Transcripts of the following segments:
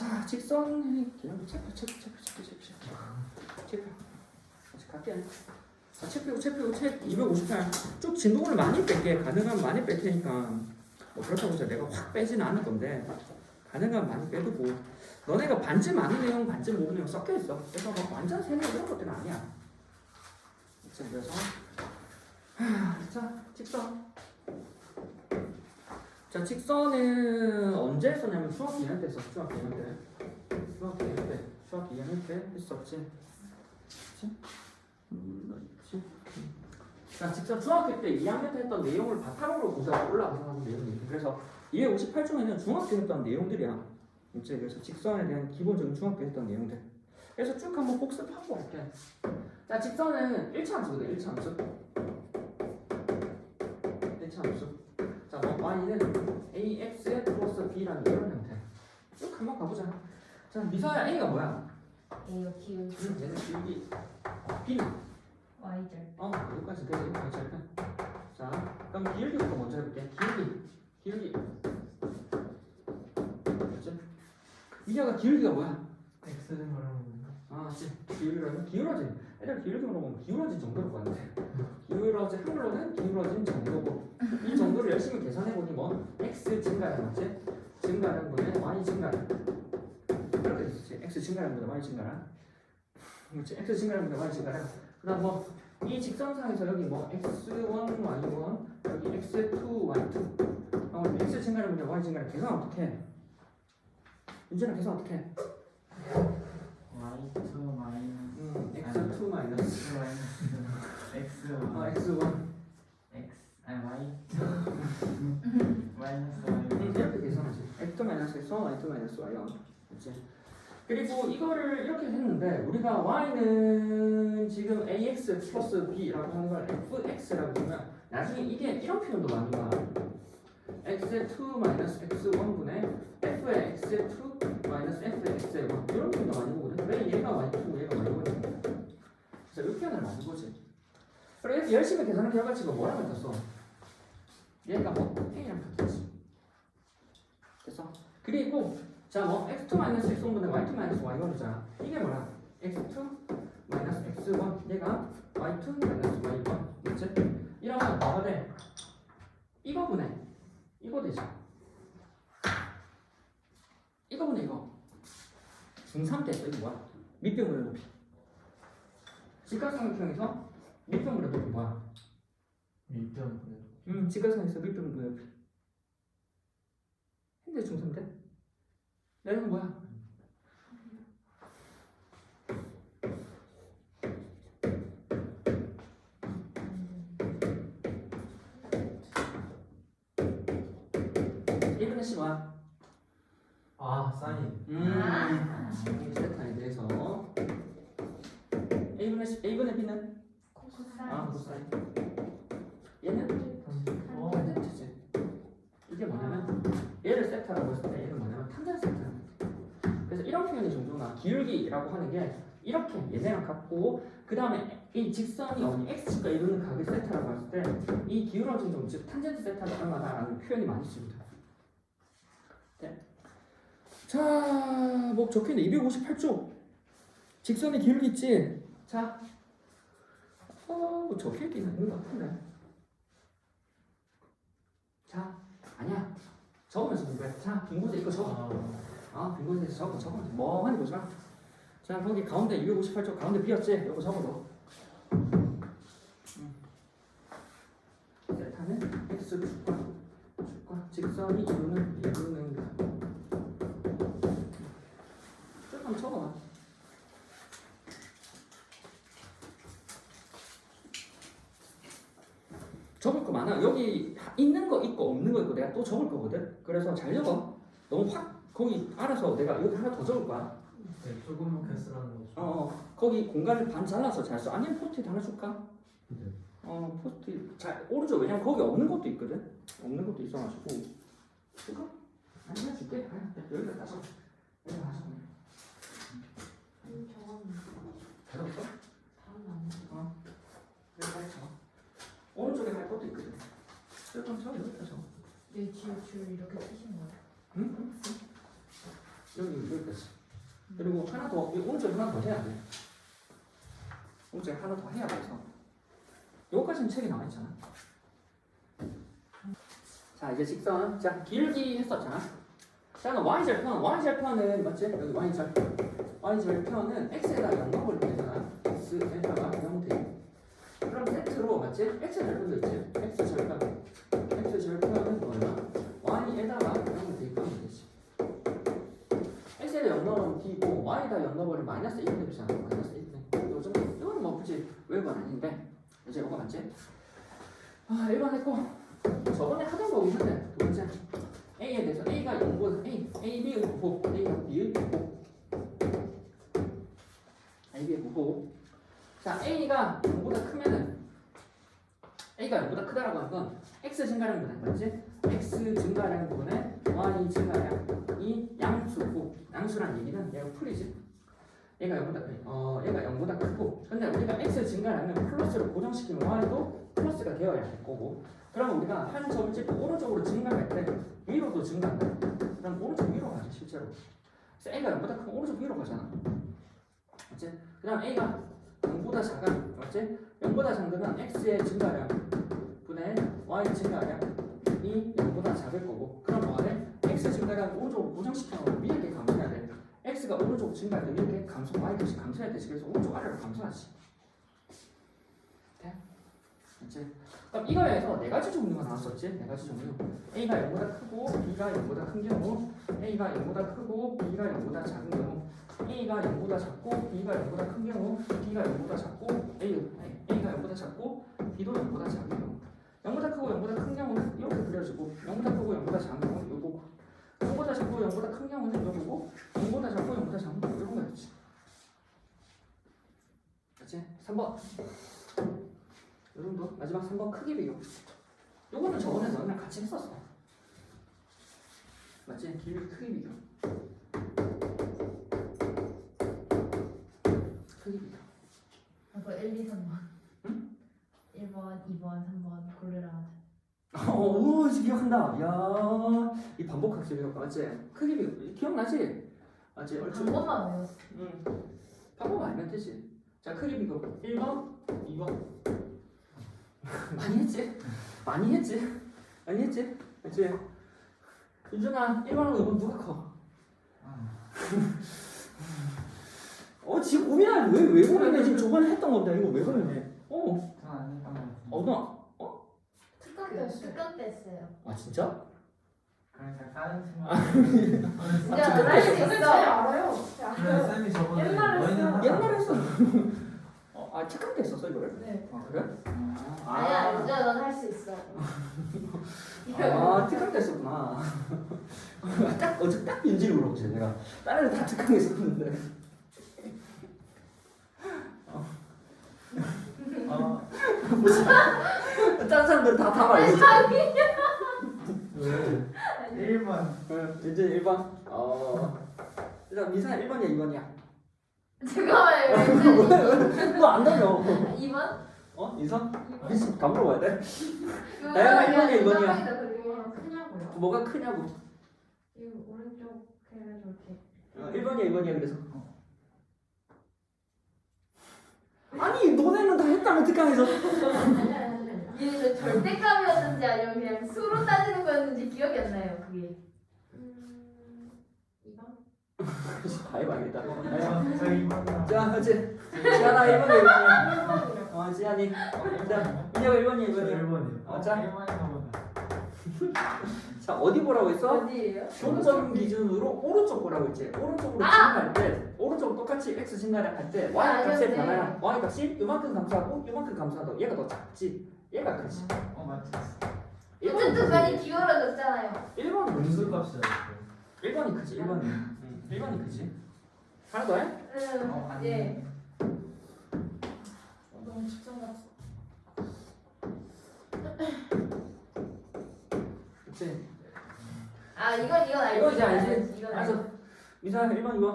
자, 직선이 그냥 체크. 아직 갈게. 자, 책 펴고 책 258. 쭉 진도를 많이 뺄게. 가능하면 많이 뺄 테니까. 뭐 그렇다고 해서 내가 확 빼지는 않을 건데 가능하면 많이 빼두고 너네가 반쯤 많은 내용, 반쯤 모르는 내용 섞여 있어. 그래서 뭐 완전 세뇌 이런 것들은 아니야. 그래서 자, 직선. 자, 직선은 언제 했었냐면 중학교 2학년 때 했었어. 중학교 2학년 때 했었지. 그치? 자, 직선 중학교 때 2학년 때 했던 내용을 바탕으로 고사가 올라가서 하는 내용이에요. 그래서 258쪽에는 중학교 했던 내용들이야. 이제 그래서 직선에 대한 기본적인 중학교 했던 내용들. 그래서 쭉 한번 복습하고 갈게. 자, 직선은 1차 함수거든. 1차 함수. 자, 뭐 y는 ax 플러스 b라는 이런 형태. 쭉 한번 가보자. 자, 미서야 a가 뭐야? A요 기울 얘는 기울기 b는 Y절 여기까지 되지. 여기까지. 자, 그럼 기울기부터 먼저 해볼게. 기울기. 그렇지? 이하가 기울기가 뭐야? X는 말하는 건가? 기울어진. 애들 기울기로 보면 기울어진 정도로 봤는데 기울어진 한글로는 기울어진 정도고 이 정도를 열심히 계산해보니 뭐 x 증가량 맞지? 증가량분의 y 증가량 이렇게 됐었지. x 증가량분의 y 증가량 그렇지? x 증가량분의 y 증가량 그 다음 뭐 이 직선상에서 여기 뭐 x1, y1 여기 x2, y2 x 증가량분의 y 증가량 계산 어떻게 해? 윤진아 계산 어떻게 해? Y2 마이너스 x2 마이너스 X1 x1 X 아니 Y2 마이너스 Y1 이렇게 계산하지. x 마이너스 x1, y2 마이너스 y1 그렇지? 그리고 이거를 이렇게 했는데 우리가 y는 지금 ax 플러스 b라고 하는 걸 fx라고 하면 나중에 이게 이런 표현도 많이 봐. x2 마이너스 x1분의 f의 x2 마이너스 f의 x1 이런 표현도 많이 보거든. 왜 얘가 y2고 얘가 y1이야? 그래서 이 표현을 많이 보지. 그래서 열심히 계산한 결과치가 뭐라고 했었어? 얘가 뭐 a랑 같겠지. 그래서 그리고 자 뭐 x2 마이너스 x1분의 y2 마이너스 y1이잖아. 이게 뭐야? x2 마이너스 x1 얘가 y2 마이너스 y1 그치? 이러면 뭐가 돼? 이거 되지. 이거분의 이거 중3 때 했어. 이거 뭐야? 밑변물의 높이. 직각삼각형에서 밑변물의 높이 뭐야? 밑변 보내 직각상에서 밑변물의 높이 했는데 중3 때? 내용은 뭐야? 이분의 씨 뭐야? 아 사인 세타에 대해서 A분의 B는? 코사인. 얘는? 탄젠트지. 이게 뭐냐면 얘를 세타라고 했을 때 얘는 뭐냐면 탄젠트 세타. 그래서 이런 표현이 종종 나. 기울기라고 하는 게 이렇게 얘네랑 같고 그 다음에 이 직선이 어디 x가 이루는 각을 세타라고 했을 때 이 기울어진 점, 즉 탄젠트 세타가 얼마다라는 표현이 많이 쓰입니다. 네. 자, 뭐 적혀있네. 258쪽. 직선의 기울기 있지? 자, 뭐 적혀있긴 있는 것 같은데. 자, 아니야. 적으면서 공부해. 자, 빈곳에 이거 적어. 빈 곳에서 적어. 멍하니 보지 마. 자, 거기 가운데 258쪽 가운데 비었지? 이거 적어줘. 세타는 x 축과 직선이 이루는 각. 쭉 한번 적어봐. 적을 거 많아. 여기 있는 거 있고 없는 거 있고 내가 또 적을 거거든. 그래서 잘 적어. 너무 확 거기 알아서 내가 여기 하나 더 적을 거야. 네, 조금만 쓰라는 거죠. 거기 공간을 반 잘라서 잘 써. 아니면 포스트잇 하나 줄까? 네. 포스트잇 잘 오르죠. 왜냐면 거기 없는 것도 있거든. 없는 것도 있어가지고. 이거? 아니야 줄게. 여기다 다 써. 여기다 다 써. 잘 없어? 여기 빨리 쳐. 오른쪽에 할 것도 있거든. 여기다 쳐. 여기다 쳐. 줄 이렇게 쓰신 거예요? 응? 여기까지. 그리고 하나 더, 이 오른쪽에 하나 더 해야 돼. 오른쪽에 하나 더 해야 돼서. 여기까지는 책이 나와 있잖아. 자, 이제 직선. 자, 길기 했었잖아. 자, y절편은 맞지? 여기 y절편은 x에다 0을 빼잖아. x에다가 0 돼. 그럼 세트로 맞지? x절편도 있지. x절편은 얼마? y에다가 0을 대입하면 되지. x에다 0 넣으면 d고 y에다 0 넣으면 마이너스 1 되잖아. 마이너스 1. 요 정도. 이거는 뭐 굳이 외우건 아닌데 이제 이거 맞지? 아, 1번 했고 저번에 하던 거 있는데 두 번째 a에 대해서 a가 0보다 a, b의 부호, a가 b의 부호, b의 부호. 자, a가 0보다 크면은 a가 0보다 크다라고 하는 건 x 증가량분의 맞지? x 증가량분의 y 증가량이 양수고 양수란 얘기는 얘가 풀이지. 얘가 0보다 크고 근데 우리가 x 증가량을 플러스로 고정시키면 y도 플러스가 되어야 할 거고 그러면 우리가 한 점을 찍고 오른쪽으로 증가할 때 위로도 증가한다. 그럼 오른쪽 위로 가지 실제로. 그래서 a가 0보다 크면 오른쪽 위로 가잖아. 맞지? 그 다음 a가 0보다 작아. 맞지? 0보다 작으면 x의 증가량 분의 y 증가량이 0보다 작을 거고 그럼 뭐하래? x 증가량 오른쪽으로 고정시켜놓으면 위에 게 감소해야 돼. x가 오른쪽 증가할 때 이렇게 감소, y값이 감소해야 되지. 그래서 오른쪽 아래로 감소하지. 돼? 맞지? 그럼 이거에서 네 가지 종류가 나왔었지? 네 가지 종류. a가 0보다 크고 b가 0보다 큰 경우, a가 0보다 크고 b가 0보다 작은 경우, a가 0보다 작고 b가 0보다 큰 경우, b가 0보다 작고 a가 0보다 작고 b도 0보다 작은 경우. 0보다 크고 0보다 큰 경우는 이렇게 그려지고 0보다 크고 0보다 작은 경우는 요거고 0보다 작고 0보다 큰 경우는 요거고 0보다 작고 0보다 작은 경우는 이런 거였지. 맞지? 3번 이 정도. 마지막 3번 크기 비교. 요거는 저번에 너희랑 같이 했었어. 맞지? 길이 크기 비교. 크기 비교. 그거 1, 2, 3번. 응? 1번, 2번, 3번 고르라. 오, 이제 기억한다. 야, 이 반복 학습이었다. 맞지? 크기 비교. 기억나지? 맞지? 얼추. 방법만 외웠어. 응. 방법 알면 되지. 자, 크기 비교. 1번, 2번. 많이 했지? 많이 했지? 많이 했지? 그치? 윤준아, 1번하고 2번 누가 커? 지금 고민하는 왜 고민해? 지금 저번에 했던 건데 이거 왜 고민해? 저안 했던 것 같은데. 특강 때 했어요. 아 진짜? 그러니까 다른 친구. 진짜 나 수 있어. 알아요. 그래 쌤이 저번에 옛날에 너희는 했어요. 하지 옛날에 했어. 특강 때 했었어 이거를? 네. 그래? 아니야, 진짜 넌 할 수 있어. 특강 때 했었구나. 딱 윤지를 물어보세요. 내가 다른 애들 다 특강 했었는데. 다른 사람들은 다 알지? 왜? 1번. 이제 1번. 일단 미사야 1번이야 2번이야? 잠깐만요. 너안 달려. 2번? 인성? 미친 다 물어봐야 돼? 이거 나야 1번이야 2번이야? 이거 크냐고요? 뭐가 크냐고. 이 오른쪽 걔를 저렇게. 1번이야 2번이야 그래서. 아니 너네는 다 했다며 특강에서. 얘는 절대값이었는지 아니면 그냥 수로 따지는 거였는지 기억이 안 나요. 그게. 2번? 다 해봐야겠다. 저 2번. 자, 그렇지. 지안아 1번이야 2번이야. 지안이. 자, 민혁아 1번이야 2번이야. 1번이요. 자. 1번인가 보다. 자, 어디 보라고 했어? 어디예요? 교점 기준으로 오른쪽 보라고 했지. 오른쪽으로 증가할 때, 오른쪽 똑같이 x 증가량 할 때 y 값의 변화량, y 값이 요만큼 감소하고 요만큼 감소하고 얘가 더 작지. 얘가 크지. 맞췄어. 어쨌든 많이 기울어졌잖아요. 1번은 분수 값이었어요. 1번이 크지. 1번이. 1번이 크지. 하나 더 해? 응. 예. 너무 직선 같아. 그치. 이건 알지. 이거 이제 알지? 이건 알았어. 알지. 미사 1번 2번.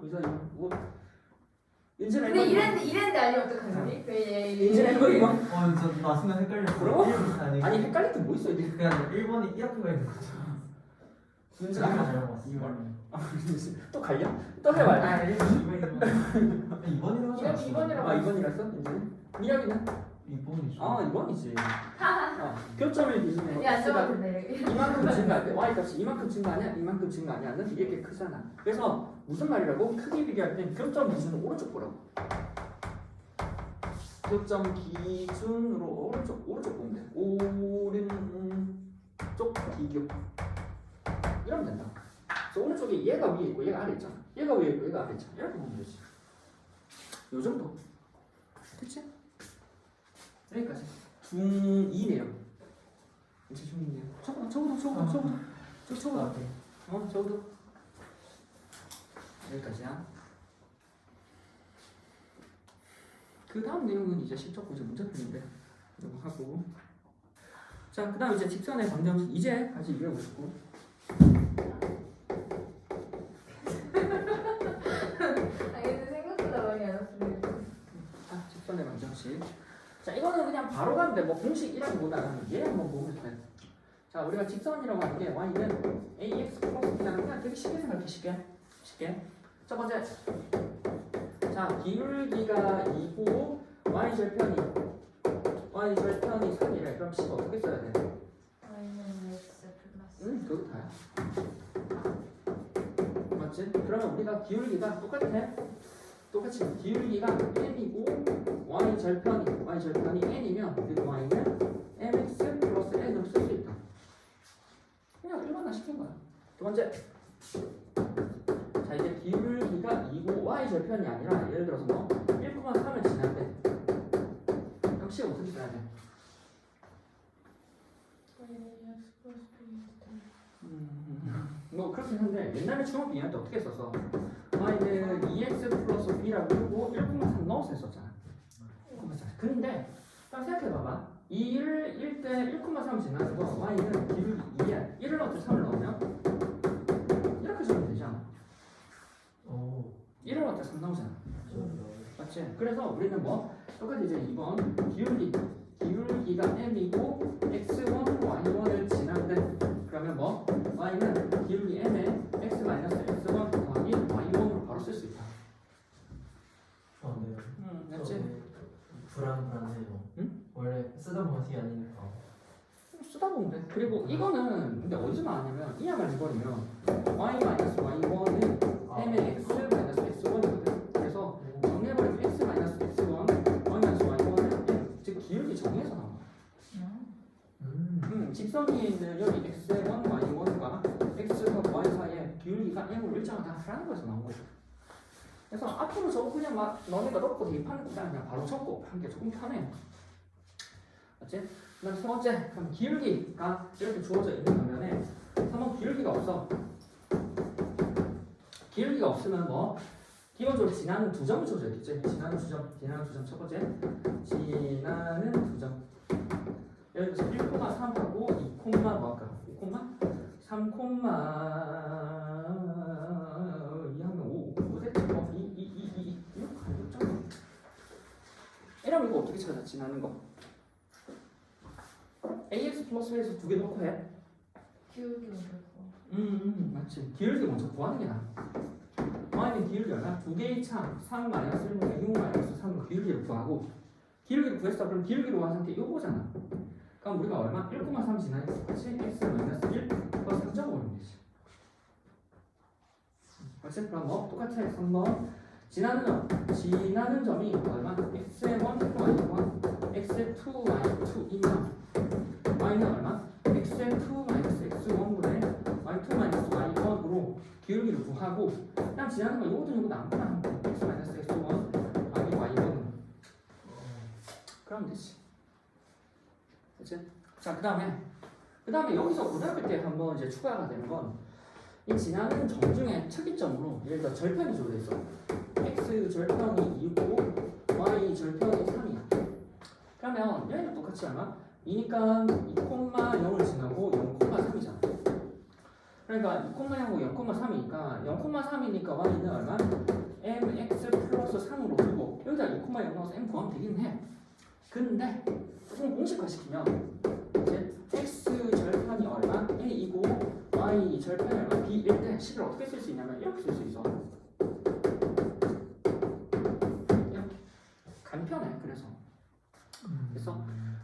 미사 2번. 뭐. 윤진아 1번. 근데 이랬는데 아니면 어떡하지? 윤진아 1번 2번. 저나 순간 헷갈렸어. 그럼? 1번 아니고. 아니 헷갈릴 때 뭐 있어 이게. 그냥 1번이 이렇게가 있는 거죠. 문제가 제가 잘못 봤어. 2번. 또 갈려? 또 해봐요. 아 1번 2번이라고 하지 이거 않았어? 2번이라고 아 2번이랐어? 이제 미역이는? 2번이죠. 아 2번이지. 교점을 기준에 이게 안 적었는데. 이만큼 증가할 y 값이 이만큼 증가하냐 이만큼 증가하냐는 이게 꽤 크잖아. 그래서 무슨 말이라고? 크기 비교할 땐 교점 기준으로 오른쪽 보라고. 교점 기준으로 오른쪽 보면 돼. 오른쪽 비교 이러면 된다. 그래서 오른쪽에 얘가 위에 있고 얘가 아래 있잖아. 얘가 위에 있고 얘가 아래 있잖아. 이렇게 보면 되지. 요 정도. 됐지? 여기까지. 중2 내용. 이제 중2 내용. 적어도. 적어도. 여기까지야. 그 다음 내용은 이제 실적 고제 문제풀인데 이거 하고. 자, 그 다음 이제 직선의 방정식 이제까지 이해해보시고. 근데 생각보다 많이 안 왔어요. 자, 직선의 방정식. 자, 이거는 그냥 바로 가는데 뭐 공식이라기보다는 얘 한번 보면 돼. 자, 우리가 직선이라고 하는 게 y는 ax 플러스 b라는 그냥 되게 쉽게 생각해. 쉽게. 첫 번째. 자, 기울기가 2고 y 절편이 3이래. 그럼 식을 어떻게 써야 돼? y는 x 플러스. 응, 그거 다야. 맞지? 그러면 우리가 기울기가 똑같이 기울기가 n이고 y 절편이 n이면 그 y는 mx 플러스 n으로 쓸 수 있다. 그냥 일반화 시킨 거야. 두 번째. 자, 이제 기울기가 2고 y 절편이 아니라 예를 들어서 뭐 1,3을 지날 때 그럼 식 어떻게 써야 돼? 뭐 그렇긴 한데 옛날에 중학교 2학년 때 어떻게 썼어? y는 2x 플러스 b라고 그러고 1,3 넣어서 했었잖아. 1,3. 근데 딱 생각해봐봐. 2를 1대 1,3 지나서 y는 기울기 2야. 1을 넣을 때 3을 넣으면 이렇게 적으면 되지 않아? 1을 넣을 때 3 나오잖아. 맞지? 그래서 우리는 뭐 똑같이 이제 2번 기울기가 m이고 x1, y1을 지나는데 그러면 뭐 y는 기울기 m에 x-x1 더하기 y1으로 바로 쓸 수 있다. 네. 맞지? 불안해요. 응? 원래 쓰던 방식이 아니니까. 쓰다 보면 돼. 그리고 이거는 근데 어디서 나왔냐면 이야말 해버리면 y-y1은 m의 x-x1이거든. 그래서 정리해버리면 x-x1 y-y1은 m 즉 기울기 정리해서 나와. 직선이 있는 여기 x1, y1과 x과 y 사이에 기울기가 m으로 일정하다라는 거에서 나온 거죠. 그래서 앞으로 저거 그냥 막 너네가 넣고 대입하는 것보다 그냥 바로 적고 하는 게 조금 편해. 맞지? 그 다음 세 번째, 그럼 기울기가 이렇게 주어져 있는 반면에 3번 기울기가 없어. 기울기가 없으면 뭐 기본적으로 지나는 두 점이 주어져 있겠지. 지나는 두 점 첫 번째. 지나는 두 점. 예를 들어서 1,3하고 2, 뭐 할까? 3, 2 하면 5 됐지. 2 이렇게 가겠죠. 이러면 이거 어떻게 찾아? 지나는 거. ax 플러스 b에서 두 개 넣고 해. 기울기 어렵고. 맞지. 기울기 먼저 구하는 게 나아. y는 기울기 얼마? 두 개의 차 3 마이너스 1분의 6 마이너스 3로 기울기를 구하고 기울기를 구했어. 그럼 기울기를 구한 상태 요거잖아. 그럼 우리가 얼마? 1,3 지나니까 그치? x 마이너스 1 플러스 3 적어버리면 되지. 맞지? 그럼 뭐? 똑같아. 3번 지나는 점이 얼마? x1 y1 x2 y2이면 y는 얼마? x2 마이너스 x1분의 y2 마이너스 y1으로 기울기를 구하고 그냥 지나는 거 요거도 아무거나 하면 돼. x 마이너스 x1 y1으로 그러면 되지. 그치? 자, 그 다음에 여기서 고등학교 때 한번 이제 추가가 되는 건 이 지나는 점 중에 특이점으로 예를 들어 절편이 주어져 있어. x 절편이 2고 y 절편이 3이야. 그러면 여기는 똑같이 얼마? 2니까 2,0을 지나고 0,3이잖아. 그러니까 2,0하고 0,3이니까 0,3이니까 y는 얼마? mx 플러스 3으로 두고 여기다 2,0 넣어서 m 구하면 되긴 해. 근데 조금 공식화시키면 이제 x 절편이 얼마? a이고 y 절편이 얼마? 근데 식을 어떻게 쓸 수 있냐면 이렇게 쓸 수 있어. 이렇게 간편해. 그래서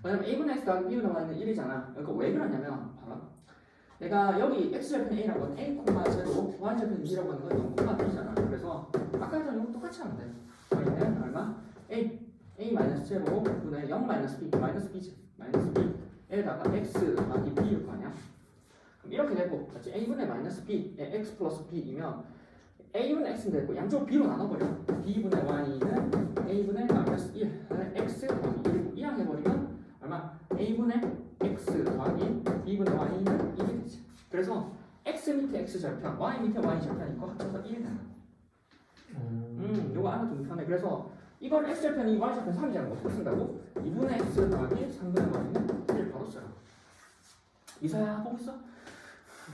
왜냐면 a분의 x 더하기 b분의 y는 1이잖아. 그러니까 왜 그러냐면 봐봐. 내가 여기 x절편 a라고 하는 a, 0, y절편 b라고 하는 건 0,1이잖아. 그래서 아까 했던 이거 똑같이 하면 돼. 여기는 얼마? a 마이너스 제곱 분의 0 마이너스 b 마이너스 b에다가 x 더하기 b일 거 아니야? 그럼 이렇게 되고 맞지? a분의 마이너스 b에 x 플러스 b이면 a분의 x는 되고 양쪽 b로 나눠버려. b분의 y는 a분의 마이너스 1 x 더하기 1이고 이랑 해버리면 얼마? a분의 x 더하기 b분의 y는 1이 되지. 그래서 x 밑에 x 절편, y 밑에 y 절편 이거 합쳐서 1이 되는 거야. 요거 알아두면 편해. 그래서 이걸 x 절편이 y 절편 3이잖아. 어떻게 쓴다고? 2분의 x 더하기 3분의 y는 1 바로 써요. 이사야 보고 있어?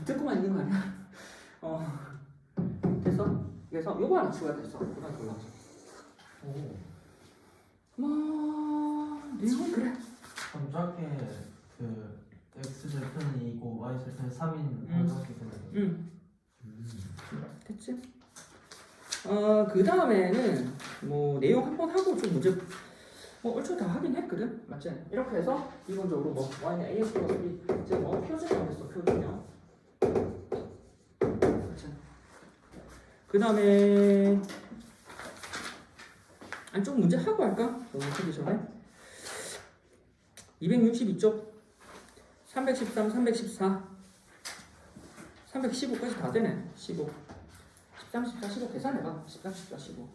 듣고만 있는 거 아니야? 됐어? 그래서 요거 하나 추가됐어. 그다음 골라서. 뭐 내용은 그래. 그럼 저렇게 그 x 절편이고 y 절편 3인 저렇게 되는 됐지? 그 다음에는 뭐 내용 한번 하고 좀 문제 얼추 다 하긴 했거든, 맞지? 이렇게 해서 기본적으로 뭐 y는 ax 플러스 b 이제 뭐 표준형 했어, 표준형. 맞지? 그 다음에 안쪽 문제 하고 할까? 너무 하기 전에 262쪽 313, 314 315까지 다 되네. 15 13, 14, 15 계산해봐. 13, 14, 15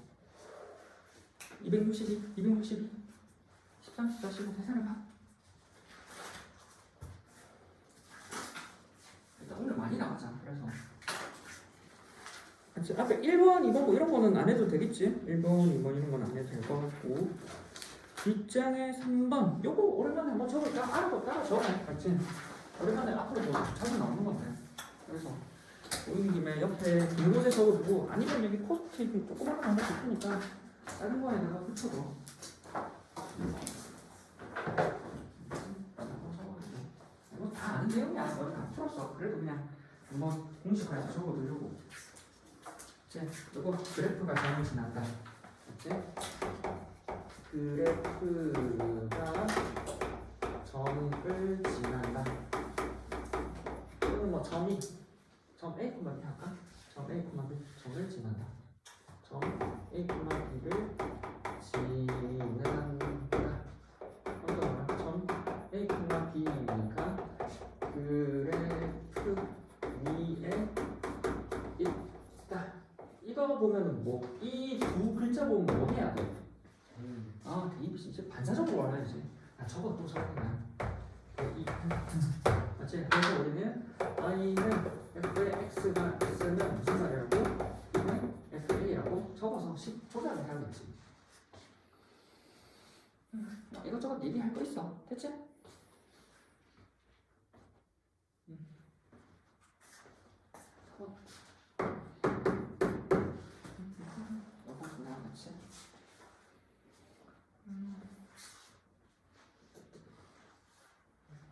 262, 262 13, 14, 15 계산해봐. 일단 오늘 많이 나왔잖아. 그래서 그치? 앞에 1번, 2번 뭐 이런 거는 안 해도 되겠지? 1번, 2번 이런 건 안 해도 될 것 같고 뒷장에 3번 요거 오랜만에 한번 적을까? 알아도 따라 적어. 맞지? 오랜만에 앞으로 뭐 자주 나오는 건데. 그래서 보이는 김에 옆에 긴 곳에 적어두고 아니면 여기 포스트잇 조그맣게 한번 줄 테니까 다른 거에다가 붙여도 이거 다 아는 내용이야. 너는 다 풀었어. 그래도 그냥 한번 공식화해서 적어두려고. 이제 이거 그래프가 점을 지난다. 맞지? 그래프가 점을 지난다. 이건 뭐 점이 점 A, B 할까? 점 A, B 점을 지난다. 점 A, B를 지난다. 어떤 점 A, B가 그래프 위에 있다. 이거 보면은 뭐 이 두 글자 보면 뭐 해야 돼? 아, 이제 반사적으로 알아야지. 저거 또 적어 그냥. 맞지? 그래서 우리는 y는 f의 x가 x는 무슨 말이라고? b는 fa라고 적어서 조작을 해야겠지. 이것저것 얘기할 거 있어. 됐지?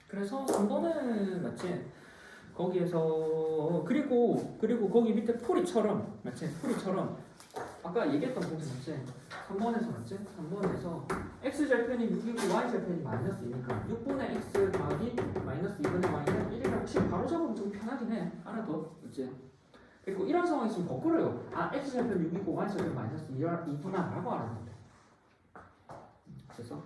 그래서 3번은 맞지? 거기에서 그리고 거기 밑에 풀이처럼 맞지? 풀이처럼 아까 얘기했던 부분 맞지? 3번에서 맞지? 3번에서 x절편이 6이고 y절편이 마이너스이니까 6분의 x 더하기 마이너스 2분의 y는 1이라고 식 바로 잡으면 좀 편하긴 해. 알아도 맞지? 그리고 이런 상황이 있으면 거꾸로요. 아, x절편 6이고 y절편 마이너스 2구나 라고 알아면 돼. 그래서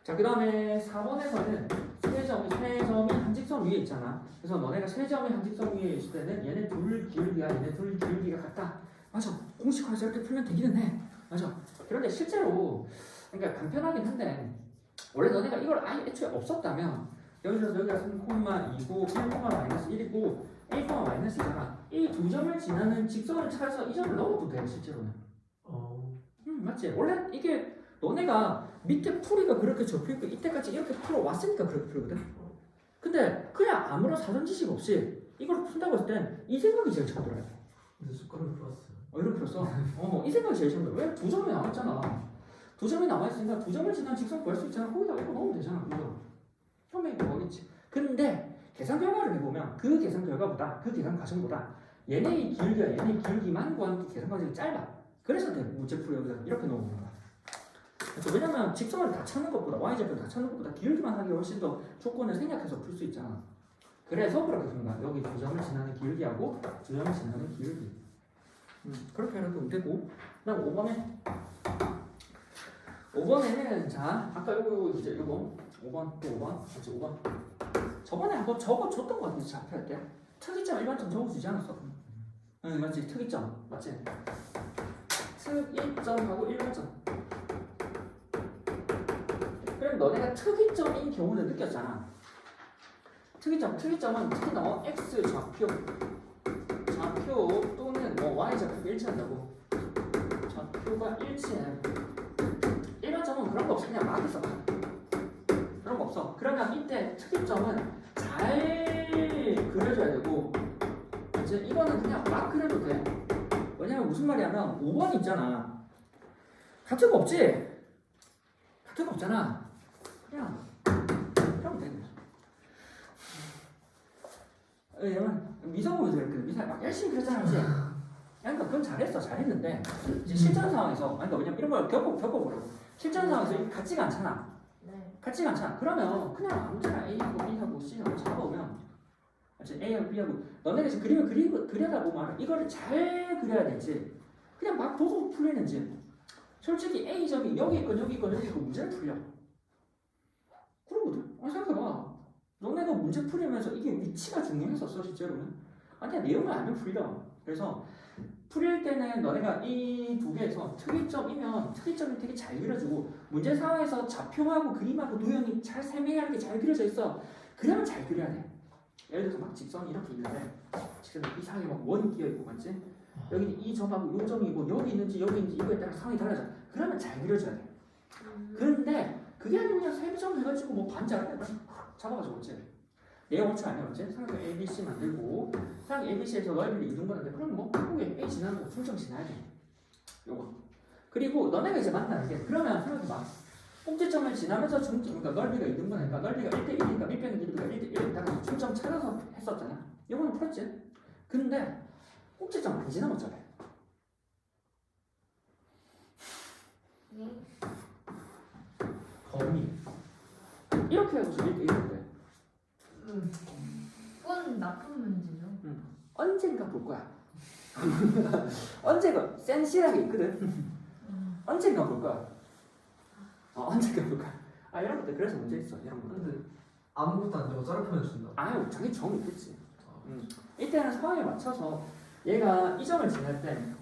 자, 그 다음에 4번에서는 세 점이 한 직선 위에 있잖아. 그래서 너네가 세 점이 한 직선 위에 있을 때는 얘네 둘 기울기야, 얘네 둘 기울기가 같다. 맞아. 공식화해서 이렇게 풀면 되기는 해. 맞아. 그런데 실제로 그러니까 간편하긴 한데 원래 너네가 이걸 아예 애초에 없었다면 여기가 3,2고 1,-1이고 a,-2잖아. 이 두 점을 지나는 직선을 찾아서 이 점을 넣어도 돼, 실제로는. 맞지? 원래 이게 너네가 밑에 풀이가 그렇게 접혀있고 이때까지 이렇게 풀어왔으니까 그렇게 풀거든. 근데 그냥 아무런 사전 지식 없이 이걸 푼다고 했을 땐 이 생각이 제일 처음 들어요. 근데 숟가락을 풀었어요. 이렇게 풀었어? 이 생각이 제일 처음 들어요. 왜? 두 점이 남았잖아. 두 점이 남아있으니까 두 점을 지난 직선 구할 수 있잖아. 거기다 이거 넣으면 되잖아. 그죠? 처음에 이거 뭐겠지. 근데 계산 결과를 해보면 그 계산 결과보다 그 계산 과정보다 얘네의 기울기와 얘네의 기울기만 구하는 게 계산 과정이 짧아. 그래서 문제풀이 여기다 이렇게 넣어보는 거야. 그래서 왜냐면 직선을 다 찾는 것보다 y좌표를 다 찾는 것보다 기울기만 하기 훨씬 더 조건을 생략해서 풀 수 있잖아. 그래서 그렇게 준 거야. 여기 두 점을 지나는 기울기하고 두 점을 지나는 기울기. 그렇게 해도 되고. 그다음 5번에는 자 아까 요거 이제 요거 5번 또 5번 그렇지 5번 저번에 한번 적어줬던 거 같은데 잡혀할 때 특이점 일반점 적어주지 않았어? 응 맞지 특이점 맞지? 특이점하고 일반점. 그럼 너네가 특이점인 경우는 느꼈잖아. 특이점은 특히 너 x 좌표 또는 뭐 y 좌표가 일치한다고. 좌표가 일치해. 일반점은 그런 거 없어. 그냥 막 있어. 그런 거 없어. 그러면 이때 특이점은 잘 그려줘야 되고 이제 이거는 그냥 막 그려도 돼. 왜냐면 무슨 말이냐면 5번 있잖아. 같은 거 없지? 같은 거 없잖아. 그냥 그러면 돼. 왜냐면 미성으로 그랬거든. 미성 막 열심히 그랬잖아. 그치? 그러니까 그건 잘했는데 이제 실전 상황에서 그러니까 왜냐면 이런 걸 겪어보라고. 실전 상황에서 이게 같지가 않잖아. 네. 같지가 않잖아. 그러면 그냥 아무데나 A하고 B하고 C하고 잡아오면 A하고 B하고 너네가 지금 그림을 그려다 보면 이거를 잘 그려야 되지. 그냥 막 보고 풀리는지. 솔직히 A점이 여기 있건 여기 있건 여기 있건 문제를 풀려. 그러거든. 생각해봐. 너네가 문제 풀리면서 이게 위치가 중요했었어 실제로는. 아니야 내용을 알면 풀려. 그래서 풀릴 때는 너네가 이 두 개에서 특이점이면 특이점이 되게 잘 그려지고 문제 상황에서 좌표하고 그림하고 도형이 잘 세밀하게 잘 그려져 있어. 그러면 잘 그려야 돼. 예를 들어서 막 직선이 이렇게 있는데 직선이 이상하게 막 원이 끼어 있고 맞지? 여기 이 점하고 이 점이고 여기 있는지 이거에 따라 상황이 달라져. 그러면 잘 그려져야 돼. 그런데 그게 아니고 그냥 세점 해가지고 뭐 반자를 잡아가지고 맞지? 내용 어차 아니야 맞지? 삼각 ABC 만들고 삼각 ABC에서 넓이를 이동하는데 그럼 뭐 한국에 A 지나는 거 충청 지나야 돼. 요거. 그리고 너네가 이제 만나는 게 그러면 생각해봐. 꼭지점을 지나면서 중점 그러니까 넓이가 이동하니까 넓이가 1대1이니까 밑변의 길이가 1대1 중점 찾아서 했었잖아. 요거는 풀었지? 근데 꼭지점 안 지나면 어쩌래? 범위. 이렇게 해서 1대1인데 그건 나쁜 문제죠. 언젠가 볼 거야. 언젠가 센실하게 있거든. 언젠가 볼 거야. 언젠가 볼 거야. 이런 것들 그래서 문제 있어. 이런 거. 근데 아무것도 안 되고 짜르편을 준다. 자기 정이 있겠지. 이때는 상황에 맞춰서 얘가 이 점을 지날 때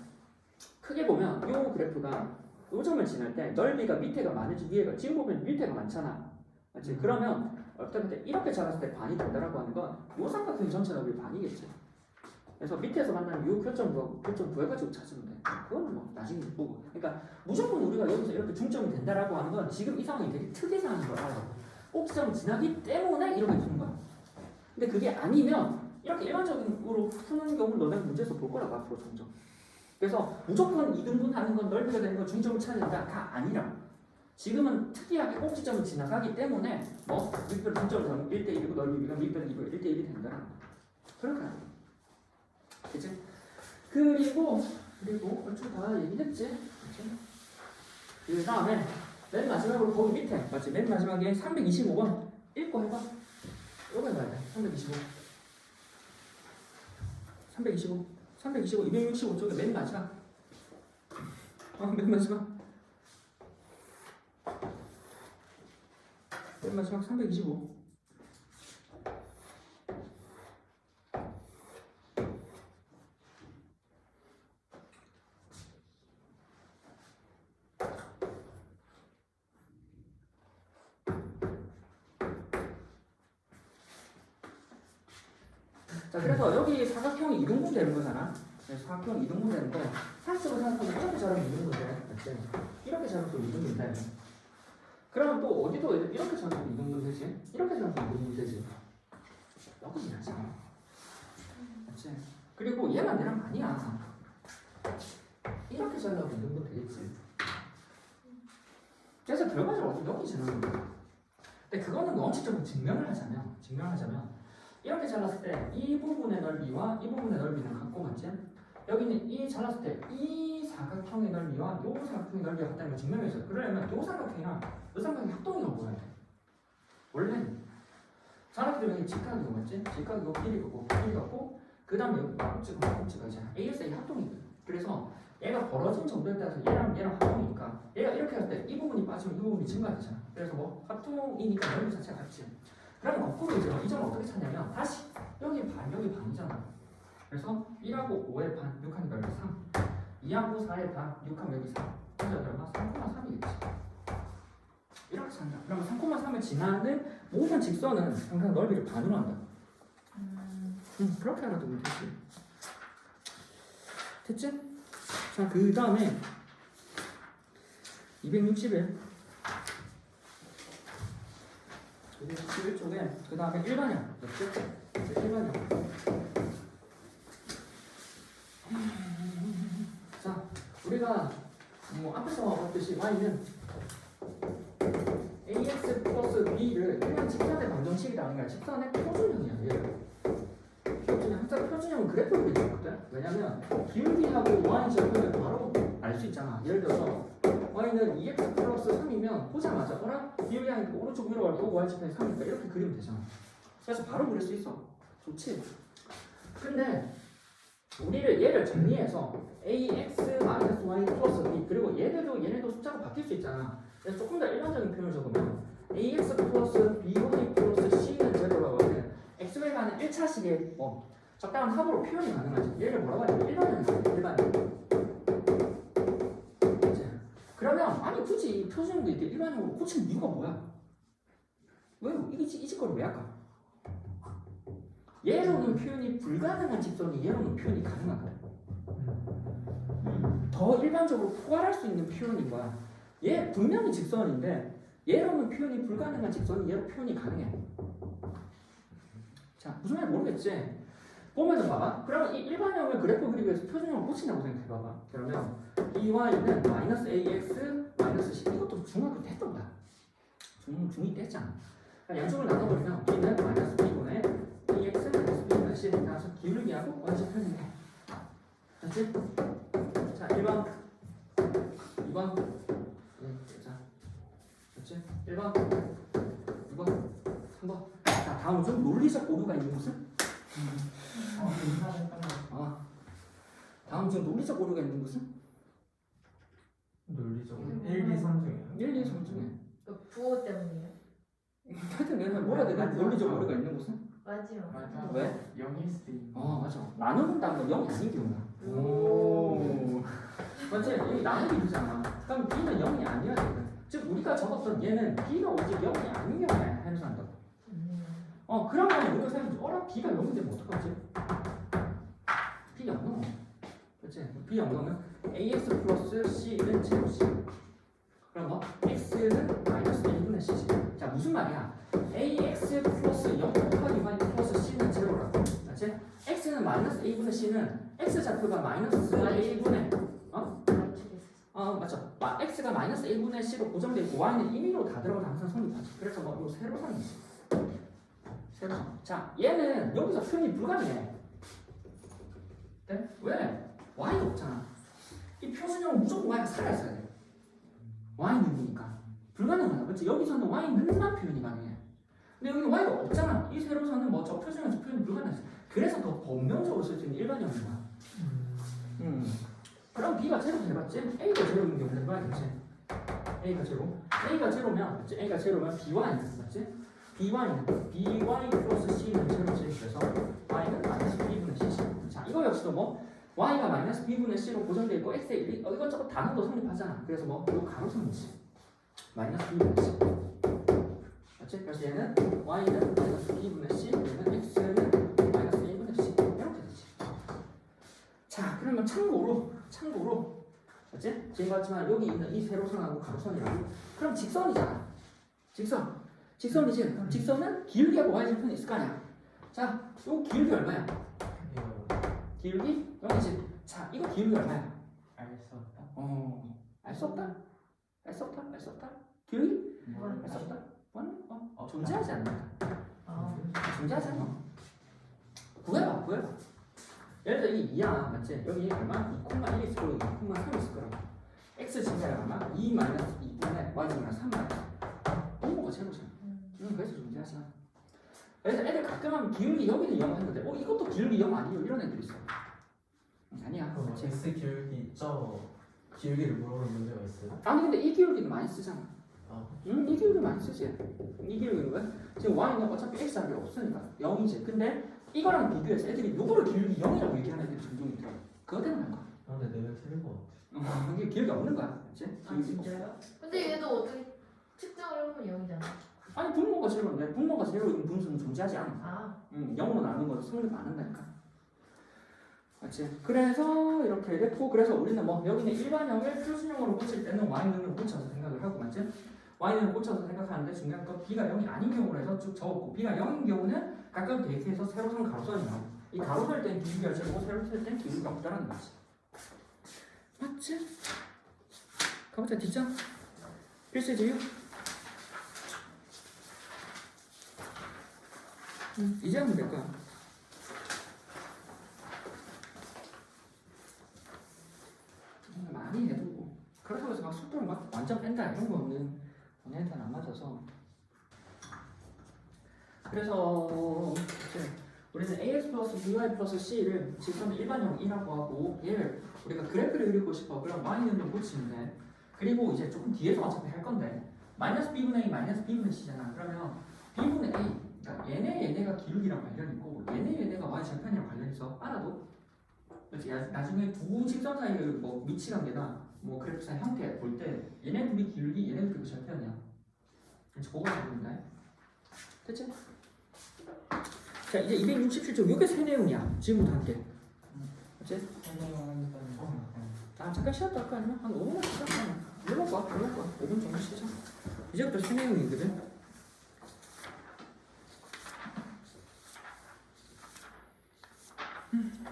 크게 보면 이 그래프가 이 점을 지날 때 넓이가 밑에가 많은지 위에가 지금 보면 밑에가 많잖아. 맞지? 그러면 어떻게 이렇게 잡았을 때 반이 된다라고 하는 건 이 삼각형 전체 넓이 반이겠지. 그래서 밑에서 만나는 이 교점 구해가지고 찾으면 돼. 그거는 뭐 나중에 보고. 그러니까 무조건 우리가 여기서 이렇게 중점이 된다라고 하는 건 지금 이 상황이 되게 특이 상황인 거야. 꼭지점 지나기 때문에 이렇게 주는 거야. 근데 그게 아니면 이렇게 일반적으로 푸는 경우는 너네가 문제에서 볼 거라고 앞으로 점점. 그래서 무조건 이등분하는 건 넓이가 되는 건 중점을 찾는다가 아니라 지금은 특이하게 꼭지점을 지나가기 때문에 뭐 밑변 중점을 잡으면 1대1이고 넓이가 밑변 1대1이 된다. 그렇게 하는 거야. 그치? 그리고 얼추 다 얘기했지? 그치? 그 다음에 맨 마지막으로 거기 밑에 맞지? 맨 마지막에 325번 읽고 해봐. 이거 해봐야 돼. 325 265쪽에 맨 마지막 맨 마지막 325 자, 그래서 여기 사각형이 이등분 되는 거잖아. 사각형 이등분 되는데 사실적으로 생각하면 이렇게 자르면 이등분 돼. 맞지? 이렇게 자르면 또 이등분 돼. 그러면 또 어디도 이렇게 자르면 이등분 되지? 이렇게 자르면 이등분 되지? 여기 나지. 맞지? 그리고 얘만 내랑 아니야. 이렇게 자르면 이등분 되겠지. 그래서 결과적으로 여기 자르는 거야. 근데 그거는 원칙적으로 증명을 하자면 이렇게 잘랐을 때 이 부분의 넓이와 이 부분의 넓이는 같고 맞지? 여기는 이 잘랐을 때 이 사각형의 넓이와 요 사각형의 넓이가 같다는 걸 증명했어요. 그러려면 요 삼각형이랑 요 삼각형의 합동이가 보여야 돼. 원래는 잘랐기 때문에 직각이고 맞지? 직각이고 길이가 그 다음에 여기 꼭지가 이제 ASA 합동이거든. 그래서 얘가 벌어진 정도에 따라서 얘랑 합동이니까 얘가 이렇게 할 때 이 부분이 빠지면 이 부분이 증가되잖아. 그래서 뭐 합동이니까 넓이 자체가 같지. 그러면 거꾸로 이제 이 점을 어떻게 찾냐면 다시 여기 반이잖아. 그래서 1하고 5의 반, 6하니까 여기 3 2하고 4의 반, 6하면 여기 4 그래서 얼마? 3,3이겠지. 이렇게 산다. 그러면 3,3을 지나는 모든 직선은 항상 넓이를 반으로 한다. 그렇게 알아두면 되지. 됐지? 자, 그 다음에 261 261쪽에 그 다음에 일반형 맞지? 일반형. 자, 우리가 뭐 앞에서 봤듯이 y는 ax 플러스 b를 그냥 직선의 방정식이라는 거야. 직선의 표준형이야. 얘를. 표준형. 항상 표준형은 그래프로 그려있거든. 왜냐면 기울기하고 y 절편을 바로 알 수 있잖아. 예를 들어서 y는 2x 플러스 3이면 보자마자 어라? 기울기하니까 오른쪽 위로 가고 y 절편이 3이니까 이렇게 그리면 되잖아. 그래서 바로 그릴 수 있어. 좋지? 근데 우리를 얘를 정리해서 ax-y 플러스 b 그리고 얘네도 숫자가 바뀔 수 있잖아. 그래서 조금 더 일반적인 표현을 적으면 ax 플러스 by 플러스 c는 제로라고 하면 x를 하는 1차식의 뭐 적당한 합으로 표현이 가능하지. 얘를 뭐라고 하냐면 일반형. 그러면 아니 굳이 표준형도 이렇게 일반형으로 고치는 이유가 뭐야? 왜 이 직거를 왜 할까? 얘로는 표현이 불가능한 직선이 얘로는 표현이 가능하거든. 더 일반적으로 포괄할 수 있는 표현인 거야. 얘 분명히 직선인데 얘로는 표현이 불가능한 직선이 얘로 표현이 가능해. 자, 무슨 말인지 모르겠지? 보면은 봐봐. 그러면 이 일반형을 그래프 그리기 위해서 표준형을 고친다고 생각해봐봐. 그러면 EY는 마이너스 AX 마이너스 C 이것도 중학교 때 했던 거야. 중2 때 했잖아. 그러니까 양쪽을 나눠버리면 B는 마이너스 B분의 AX 마이너스 B분의 C를 따라서 기울기하고 원시 표현해. 됐지? 자, 1번 2번 자, 됐지? 1번 2번 3번 자, 다음은 좀 논리적 오류가 있는 곳은? 다음 중 논리적 오류가 있는 곳은? 논리적으로 1, 2, 3 중에요. 1, 2, 3 중에 부호 때문이에요. 하여튼 내가 뭐라 해야 되나? 논리적 오류가 있는 곳은? 맞아요. 왜? 0일 수도 있고. 맞아. 나누는다면 0이 아닌 경우야. 오. 맞지? 여기 나누기 B잖아. 그럼 B는 0이 아니어야 되거든. 즉 우리가 적었던 얘는 B가 오직 0이 아닌 경우에 해석한다고. 그러면 우리가 생각하지. B가 0이 되면 어떡하지? B가 0. 그치? B가 0은 AX 플러스 C는 제로지. 그럼 뭐? X는 마이너스 1분의 C지. 자, 무슨 말이야? AX 플러스 0 곱하기 Y 플러스 C는 제로라고. 맞지? X는 마이너스 A분의 C는 X 좌표가 마이너스 1분의 맞죠? X가 마이너스 1분의 C로 고정되어 있고 Y는 임의로 다 들어가서 항상 성립하지. 그래서 뭐 이거 세로선이지. 세로선. 자, 얘는 여기서 표현이 불가능해. 네? 왜? Y가 없잖아. 이 표준형은 무조건 Y가 살아있어야 돼. Y는이니까. 불가능하다. 그렇지? 여기서는 Y는만 표현이 가능해. 근데 여기는 Y가 없잖아. 이 세로선은 뭐 저 표준형 저 표현이 불가능해. 그래서 더 본명적으로 쓸 수 있는 일반형인 거야. 그럼 B가 제로 해봤지? A가 제로인 경우는 해봐야겠지. A가 제로. A가 제로면 맞지? A가 제로면 BY 맞지? BY는 BY 플러스 C는 제로지. 그래서 Y는 마이너스 B분의 C지. 자, 이거 역시도 뭐 Y가 마이너스 B분의 C로 고정되어 있고 X에 이것저것 단어도 성립하잖아. 그래서 뭐 이거 가로선이지. 마이너스 B분의 C. 맞지? 그래서 얘는 Y는 마이너스 B분의 C, 얘는 X는 마이너스 A분의 C. 이렇게 되지. 자, 그러면 참고로 맞지? 지금 봤지만 여기 있는 이 세로선하고 가로선이라고. 그럼 직선이잖아. 직선이지. 그럼 직선은 기울기하고 Y절편이 있을 거 아니야. 자, 요 기울기 얼마야? 기울기 0이지. 자, 이거 기울기 얼마야? 알 수 없다. 알 수 없다. 알 수 없다. 기울기? 알 수 없다. 존재하지 않는다. 존재하지 않아. 보여. 예를 들어 이 2야 맞지? 여기 얼마? 2,1 있을 거고 2,3 있을 거라고. x 증가가 얼마? 2 마이너스 2분의 y 증가 3 마이너스. 분모가 제로잖아. 그래서 존재하잖아. 그래서 애들 가끔 하면 기울기 여기는 0 하는데 이것도 기울기 0 아니에요? 이런 애들 있어. 아니야. 그럼 그치? x 기울기 기울기를 물어보는 문제가 있어요? 아니 근데 이 기울기는 많이 쓰잖아. 아, 이 기울기 많이 쓰지. 이 기울기는 왜? 지금 y는 어차피 x한 게 없으니까 0이지. 근데 이거랑 비교해서 애들이 누구를 기울기 0이라고 얘기하는 애들이 종종 있더라. 그거 때문에 한 거야. 근데 내가 틀린 거 같아. 이게 기울기 없는 거야. 그치? 아 진짜요? 근데 얘도 어떻게 측정을 해보면 0이잖아. 아니 분모가 제로인데 분모가 제로인 분수는 존재하지 않아. 아 0으로 나눈 건 성립 안 한다니까. 맞지? 그래서 이렇게 됐고 그래서 우리는 뭐 여기는 일반형을 표준형으로 꽂힐 때는 y는을 꽂혀서 생각을 하고 맞지? y는 꽂혀서 생각하는데 중요한 건 b가 0이 아닌 경우로 해서 쭉 적었고 b가 0인 경우는 각각 대입해서 세로선 가로선이 나오고 이 가로선일 땐 기울기가 제로고 세로선일 땐 기울기가 없다라는 거지. 맞지? 가보자 뒷장 필수지요? 이제 하면 될 거야. 많이 해두고 그렇다고 해서 막 속도를 막 완전 뺀다 이런 거는 얘네한테는 안 맞아서 그래서 이제 우리는 AX 플러스 BY 플러스 C를 직선은 일반형 1이라고 하고 얘를 우리가 그래프를 그리고 싶어 그럼 y는 고치는데 그리고 이제 조금 뒤에서 어차피 할 건데 마이너스 b분의 A 마이너스 b분의 C잖아. 그러면 b분의 A 그러니까 얘네가 기울기랑 관련 있고 얘네가 y 절편이랑 관련 있어. 알아도 그렇지. 나중에 두 직선 사이의 뭐 위치 관계나 뭐 그래프상 형태 볼 때 얘네 둘이 기울기 얘네 둘이 절편이야. 그렇지. 그거 알아본다. 됐지? 자 이제 267쪽 요게 새 내용이야. 지금부터 할게. 그렇지? 아 잠깐 쉬었다 할까 아니면 한 5분만 쉬자. 물론 거야 5분 정도 쉬자. 이제부터 새 내용이거든.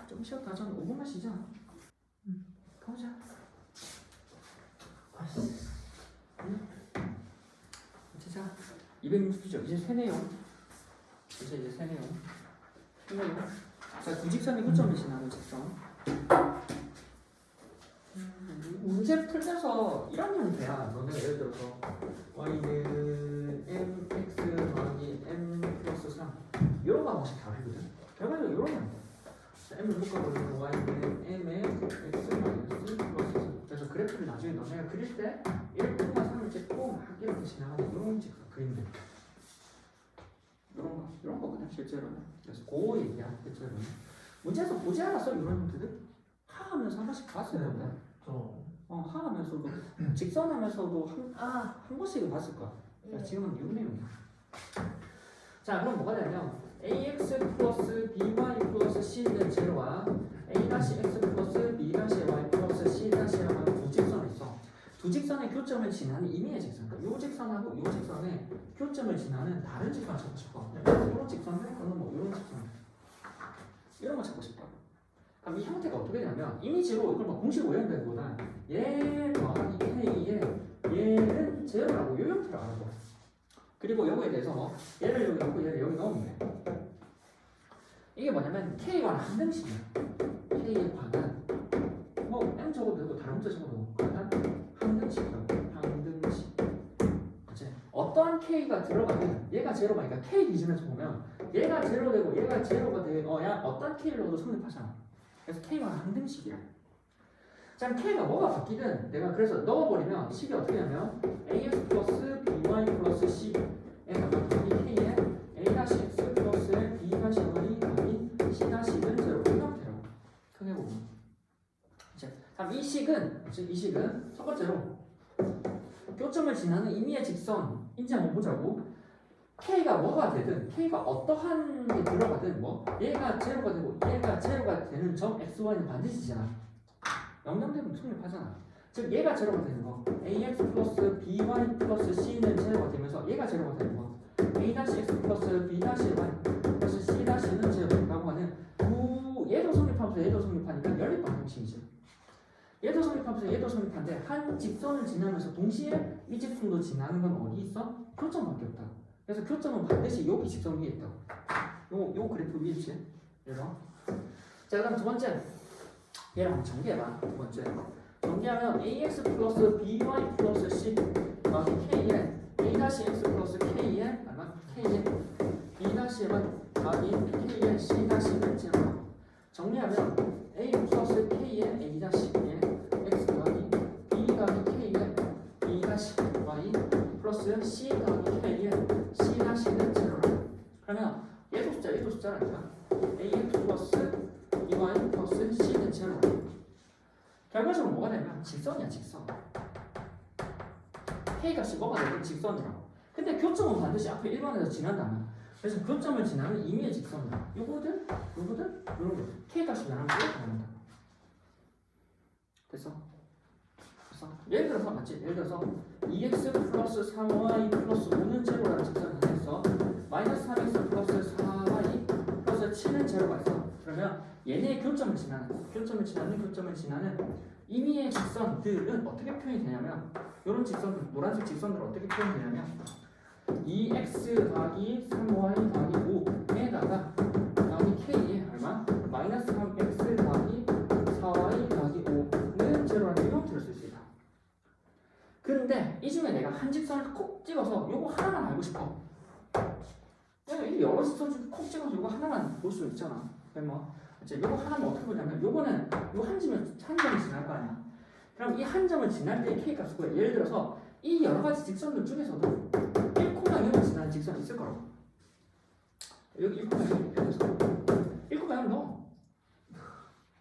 좀 쉬었다 하자. 5분만 쉬자. 가보자. 자 260쪽 이제 새 내용. 이제 새 내용. 자 구직선이 고점을 지나는 직선. 문제 풀면서 이런 형이 돼야 너는 예를 들어서 y는 mx 더하기 m 플러스 3 이런 거 한 번씩 다르거든. 결과적으로 이런 형이 돼. m을 묶어버리면 y는 m의 x 마이너스 플러스 3 그래서 그래프를 나중에 너네가 그릴 때 1,3을 3을 찍고 막 이렇게 지나가는 이런 직선 그리면 돼. 이런 거거든 실제로는. 그래서 그 얘기야 실제로는. 문제에서 보지 않았어 이런 형태들? 하하면서 한 번씩 봤을 건데. 하하면서도 직선하면서도 한 번씩은 봤을 거야. 자, 지금은 6내용이야. 자 그럼 뭐가 되냐면 ax 플러스 by 플러스 c는 제로와 a-x 플러스 b-y 플러스 c-라는 두 직선이 있어. 두 직선의 교점을 지나는 임의의 직선. 요 직선하고 요 직선의 교점을 지나는 다른 직선을 찾고 싶어. 이런 직선을 또는 뭐 이런 직선 이런 거 찾고 싶어. 그럼 이 형태가 어떻게 되냐면 이미지로 이걸 막 공식으로 외운다기보다 얘 더하기 k에 얘는 제로라고 이 형태를 알아봐. 그리고 여기에 대해서 뭐 얘를 여기 넣고 얘를 여기 넣으면 돼. 이게 뭐냐면 k와는 한 등식이야. k에 관한 뭐 m 적어도 되고 다른 문자 적어도 관한 한 등식이라고. 한 등식. 그치? 어떠한 k가 들어가면 얘가 제로가 그러니까 k 기준에서 보면 얘가 제로 되고 얘가 제로가 되어야 어떤 k를 넣어도 성립하잖아. 그래서 k가 한 등식이야. 자, k가 뭐가 바뀌든 내가 그래서 넣어버리면 식이 어떻게 하면 ax 플러스 by 플러스 c에 가면 여기 k에 a-x 플러스 b-y 더하기 c-는 제로 이 형태로 크게 보면 이제 다음 이 식은 첫 번째로 교점을 지나는 임의의 직선인지 한번 보자고. k가 뭐가 되든 k가 어떠한 게 들어가든 뭐 얘가 제로가 되고 얘가 제로가 되는 점 xy는 반드시잖아. 영향되면 성립하잖아. 즉 얘가 제로가 되는 거 ax 플러스 by 플러스 c는 제로가 되면서 얘가 제로가 되는 거 a-x 플러스 b-y 플러스 c-는 제로라고 하는 얘도 성립하면서 얘도 성립하니까 연립 방정식이죠. 얘도 성립하면서 얘도 성립하는데 한 직선을 지나면서 동시에 이 직선도 지나는 건 어디 있어? 교점밖에 없다. 그래서 교점은 반드시 여기 직선 위에 있다고. 요 그래프 위에 있지. 그래서 자 그다음 두 번째 얘랑 전개해봐. 두 번째 정리하면 ax 플러스 by 플러스 c 더하기 k에 a 다시 x 플러스 k에 얼마? k에 b 다시 은 더하기 k에 c 다시 는 정리하면 a 플러스 k에 a 다시에 x 더하기 b 더하기 k에 b 다시 y 플러스 c 더하기 k에 c 다시는 제로라. 그러면 얘도 숫자라니까 ax 플러스 by 플러스 c는 제로라. 결과적으로 뭐가 되냐면 직선이야 직선. k값이 뭐가 되면 직선이라고. 근데 교점은 반드시 앞에 1번에서 지난다면 그래서 교점을 지나는 임의의 직선이다. 요거든 이런 거 k값이 변하면 이렇게 변한다. 됐어? 예를 들어서 맞지? 예를 들어서 2x 플러스 3y 플러스 5는 제로라는 직선이 하나 있어. 마이너스 3x 플러스 4y 플러스 7은 제로가 있어. 그러면 얘네의 교점을 지나는 임의의 직선들은 어떻게 표현이 되냐면 이런 직선들, 노란색 직선들은 어떻게 표현이 되냐면 2x 더하기 3y 더하기 5에다가 더하기 k에 얼마? 마이너스 3x 더하기 4y 더하기 5는 제로라는 형태를 쓸 수 있다. 근데 이 중에 내가 한 직선을 콕 찍어서 요거 하나만 알고 싶어. 내가 이 여러 직선 중에 콕 찍어서 요거 하나만 볼 수 있잖아. 뭐 이제 요거 하나만 어떻게 보냐면 요거는 요 한 점을 지날 거 아니야. 그럼 이 한 점을 지날 때 k 값을 구해. 예를 들어서 이 여러 가지 직선들 중에서도 1,0을 지나는 직선이 있을 거라고. 여기 1,0 예를 들어서 1,0 넣어.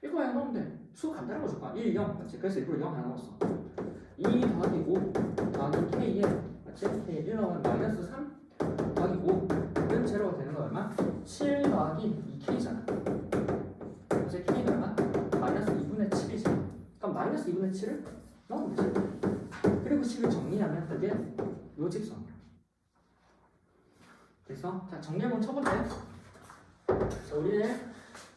1,0 넣으면 돼. 수 간단한 거 줄 거야. 1, 0 맞지? 그래서 일부러 0 하나 넣었어. 2 더하기 5 더하기 k에 맞지? k에 1 넣으면 마이너스 3 더하기 5는 제로가 되는 거 얼마? 7 더하기 2k잖아. 그래서 k가 얼마? 마이너스 2분의 7이지. 그럼 마이너스 2분의 7을 넣으면 되지. 그리고 10을 정리하면 그게 요 직선이야. 됐어? 자 정리해보면 첫 번째. 자 우리는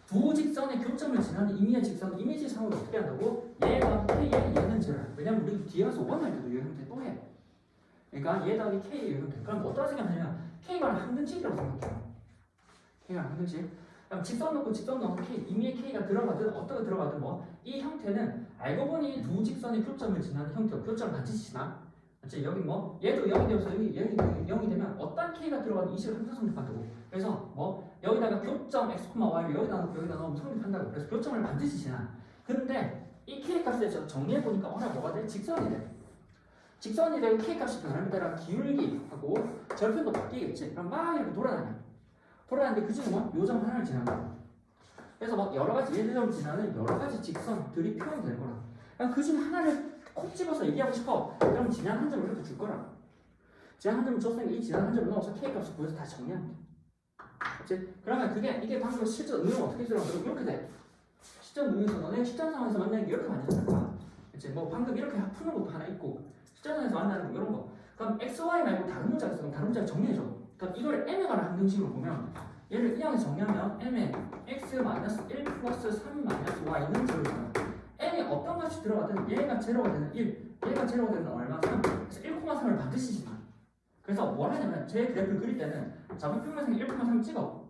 두 직선의 교점을 지나는 임의의 직선, 이미지상으로 어떻게 한다고? 얘가 k에 얘는 제로야. 왜냐면 우리 뒤에 가서 5번 할 때도 이 형태 또 해. 그러니까 얘 더하기 k의 이 형태. 그럼 어떠한 생각하냐면 k가 항등식이라고 생각해요. k가 항등식. 그럼 직선 놓고 k, 임의의 k가 들어가든 어떻게 들어가든 뭐 이 형태는 알고 보니 두 직선의 교점을 지나는 형태고 교점을 반드시 지나. 맞지? 여기 뭐 얘도 0이 되어서 여기 0이 되면 어떤 k가 들어가든 이 식을 항상 성립한다고. 그래서 뭐 여기다가 교점 x, y를 여기다 넣으면 성립한다고. 그래서 교점을 반드시 지나. 근데 이 k 값에 정리해 보니까 뭐가 돼? 직선이 돼. 직선이 되고 k 값이 변하는 따라 기울기하고 절편도 바뀌겠지. 그럼 막 이렇게 돌아다니는데 그 중에 뭐 요점 하나를 지나가. 그래서 막 여러 가지 예를 지나는 여러 가지 직선들이 표현되는 거라. 그냥 그 중 하나를 콕 집어서 얘기하고 싶어. 그럼 지난 한 점을 이렇게 줄 거라. 지난 한 점을 줬으니까 이 지난 한 점을 넣어서 k 값을 구해서 다시 정리하면 돼. 그치? 그러면 이게 방금 실전 응용 어떻게 들어가면 이렇게 돼. 실전 응용에서 너네 실전 상황에서 만나는 게 이렇게 만들어질 거야. 그치? 뭐 방금 이렇게 푸는 것도 하나 있고 실전 상황에서 만나는 거 이런 거. 그럼 x, y 말고 다른 문자가 있으면 다른 문자를 정리해줘. 그럼 이걸 m에 관한 항등식으로 보면 얘를 이 항에 정리하면 m에 x-1 플러스 3 마이너스 y는 제로잖아. m에 어떤 값이 들어가든 얘가 제로가 되는 1, 얘가 제로가 되는 얼마 3. 그래서 1,3을 반드시 지나. 그래서 뭘 하냐면 제 그래프를 그릴 때는 좌표평면상에 1,3 찍어.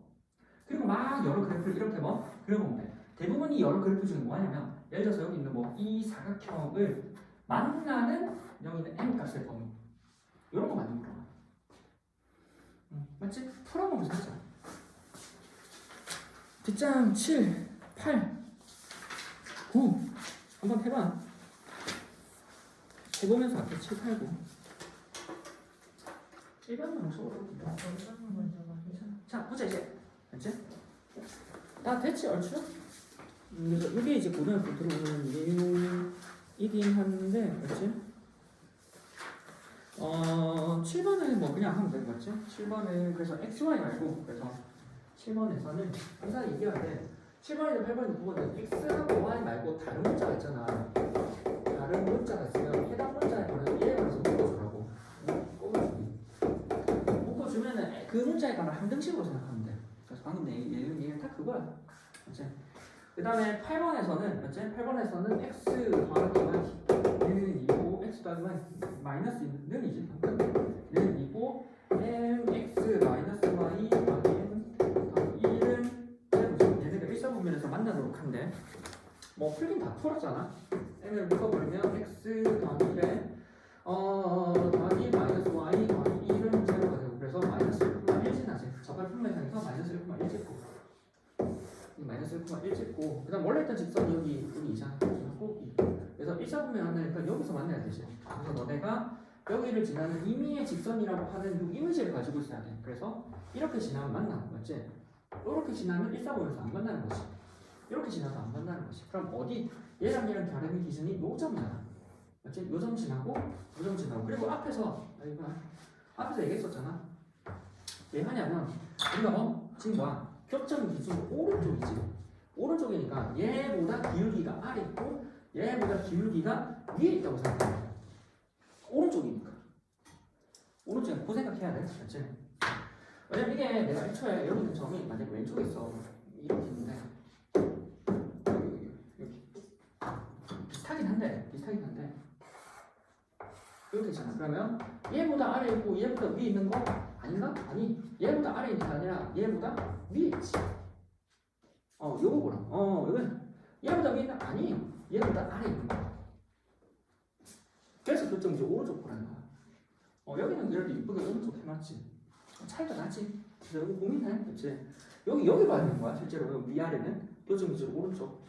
그리고 막 여러 그래프를 이렇게 뭐 그려보면 돼. 대부분 이 여러 그래프 중에 뭐 하냐면 예를 들어서 여기 있는 뭐 이 사각형을 만나는 여기 있는 m 값의 범위 이런 거 만드는 거야. 맞지? 풀어보면 되죠. 뒷장 7, 8, 9 한번 해봐. 해보면서 앞에 7, 8, 9 일반으로 써보자. 자 보자 이제. 맞지? 다 됐지 얼추? 그래서 이게 이제 고등학교 들어오는 내용이긴 한데 맞지? 7번은 뭐 그냥 하면 되는 거지? 7번은 그래서 XY 말고 그래서 7번에서는 항상 얘기할 때 7번이나 8번이나 9번은 X하고 Y 말고 다른 문자가 있잖아. 다른 문자가 있으면 해당 문자에 관해서 얘에 관해서 묶어주라고. 묶어주면은 그 문자에 관한 항등식으로 생각하면 돼. 그래서 방금 얘기는 다 그거야. 맞지? 그 다음에 8번에서는 맞지? 8번에서는 X 더하기 Y는 2고 X 더하기 Y 마이너스 는이지. 는 2고 MX 마이너스 Y 더하기 N 더하기 1은 제로죠. 얘네가 일사분면 분면에서 만나도록 한데 뭐 풀긴 다 풀었잖아. n을 묶어버리면 x 더하기 1에 더하기 마이너스 y 더하기 1은 제로가 되고 그래서 마이너스 1,1 지나지. 저발 분면상에서 마이너스 1,1 찍고 이 마이너스 1,1 찍고 그 다음 원래 있던 직선이 여기 우리 2잖아. 꼭 2. 그래서 1사분면 만나니까 여기서 만나야 되지. 그래서 너네가 여기를 지나는 임의의 직선이라고 하는 이 이미지를 가지고 있어야 돼. 그래서 이렇게 지나면 만나는 거지. 이렇게 지나면 1사분면에서 안 만나는 거지. 이렇게 지나서 안 만나는 거지. 그럼 어디 얘랑 얘랑 다른 기준이 요 점이잖아. 맞지? 요 점 지나고 요 점 지나고 그리고 앞에서 얘기했었잖아. 왜 하냐면 우리가 지금 뭐야? 교점 기준 오른쪽이지. 오른쪽이니까 얘보다 기울기가 아래 있고 얘보다 기울기가 위에 있다고 생각해. 오른쪽이니까. 오른쪽에 그 생각해야 돼. 맞지? 왜냐면 이게 내가 애초에 여기 있는 점이 만약에 왼쪽에 있어. 이렇게 있는데 여기 비슷하긴 한데 이렇게 있잖아. 그러면 얘보다 아래 있고 얘보다 위에 있는 거 아닌가? 아니 얘보다 아래 있는 게 아니라 얘보다 위에 있지. 요거 보라. 이건 얘보다 위에 있는 아니 얘보다 아래 있는 거. 그래서 교점이 이제 오른쪽 보라는 거야. 여기는 그래도 이쁘게 오른쪽 해놨지. 차이가 나지. 그래서 여기 고민해. 그치? 여기 봐야 되는 거야. 실제로 위아래는 교점이 이제 오른쪽.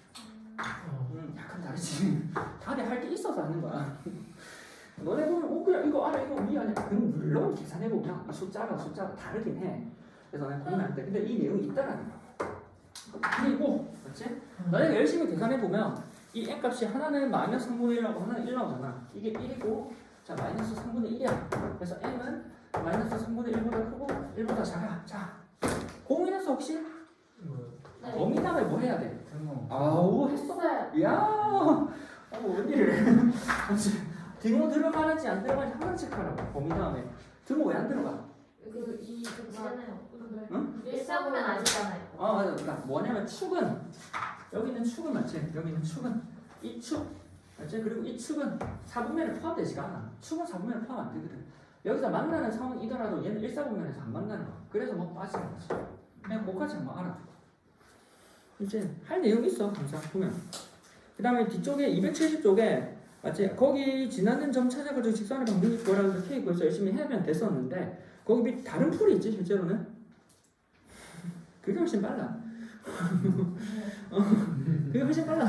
약간 다르지. 다들 할 게 있어서 하는 거야. 너네 보면 그냥 이거 아래 이거 위 아니야. 그럼 물론 계산해 보면 이 숫자가 다르긴 해. 그래서 내가 고민할 때 근데 이 내용이 있다라는 거야. 그리고 맞지? 너네가 열심히 계산해 보면 이 n 값이 하나는 마이너스 3분의 1하고 하나는 1 나오잖아. 이게 1이고 자 마이너스 3분의 1이야. 그래서 n은 마이너스 3분의 1보다 크고 1보다 작아. 자 고민해서 혹시 범위 다음에 뭐 해야 돼? 등호. 아우 했어. 야, 웬일이래. 등호 들어가는지 안 들어가는지 항상 체크하라고. 범위 다음에 등호 왜 안 들어가? 이 있잖아요. 응? 일사분면 아니잖아요. 맞아. 그러니까 뭐냐면 축은 여기 있는 축은 맞지? 여기 있는 축은 이 축 맞지? 그리고 이 축은 4분면에 포함되지가 않아. 축은 4분면에 포함 안 되거든. 여기서 만나는 상황이더라도 얘는 1사분면에서 안 만나는 거야. 그래서 뭐 빠지는 거지. 그냥 그거까지 뭐 알아. 이제 할 내용이 있어 항상 보면. 그 다음에 뒤쪽에 270쪽에 맞지? 거기 지나는 점 찾아가지고 직선의 방정식 구하라고 이렇게 있고 해서 열심히 하면 됐었는데 거기 밑 다른 풀이 있지 실제로는. 그게 훨씬 빨라. 그게 훨씬 빨라.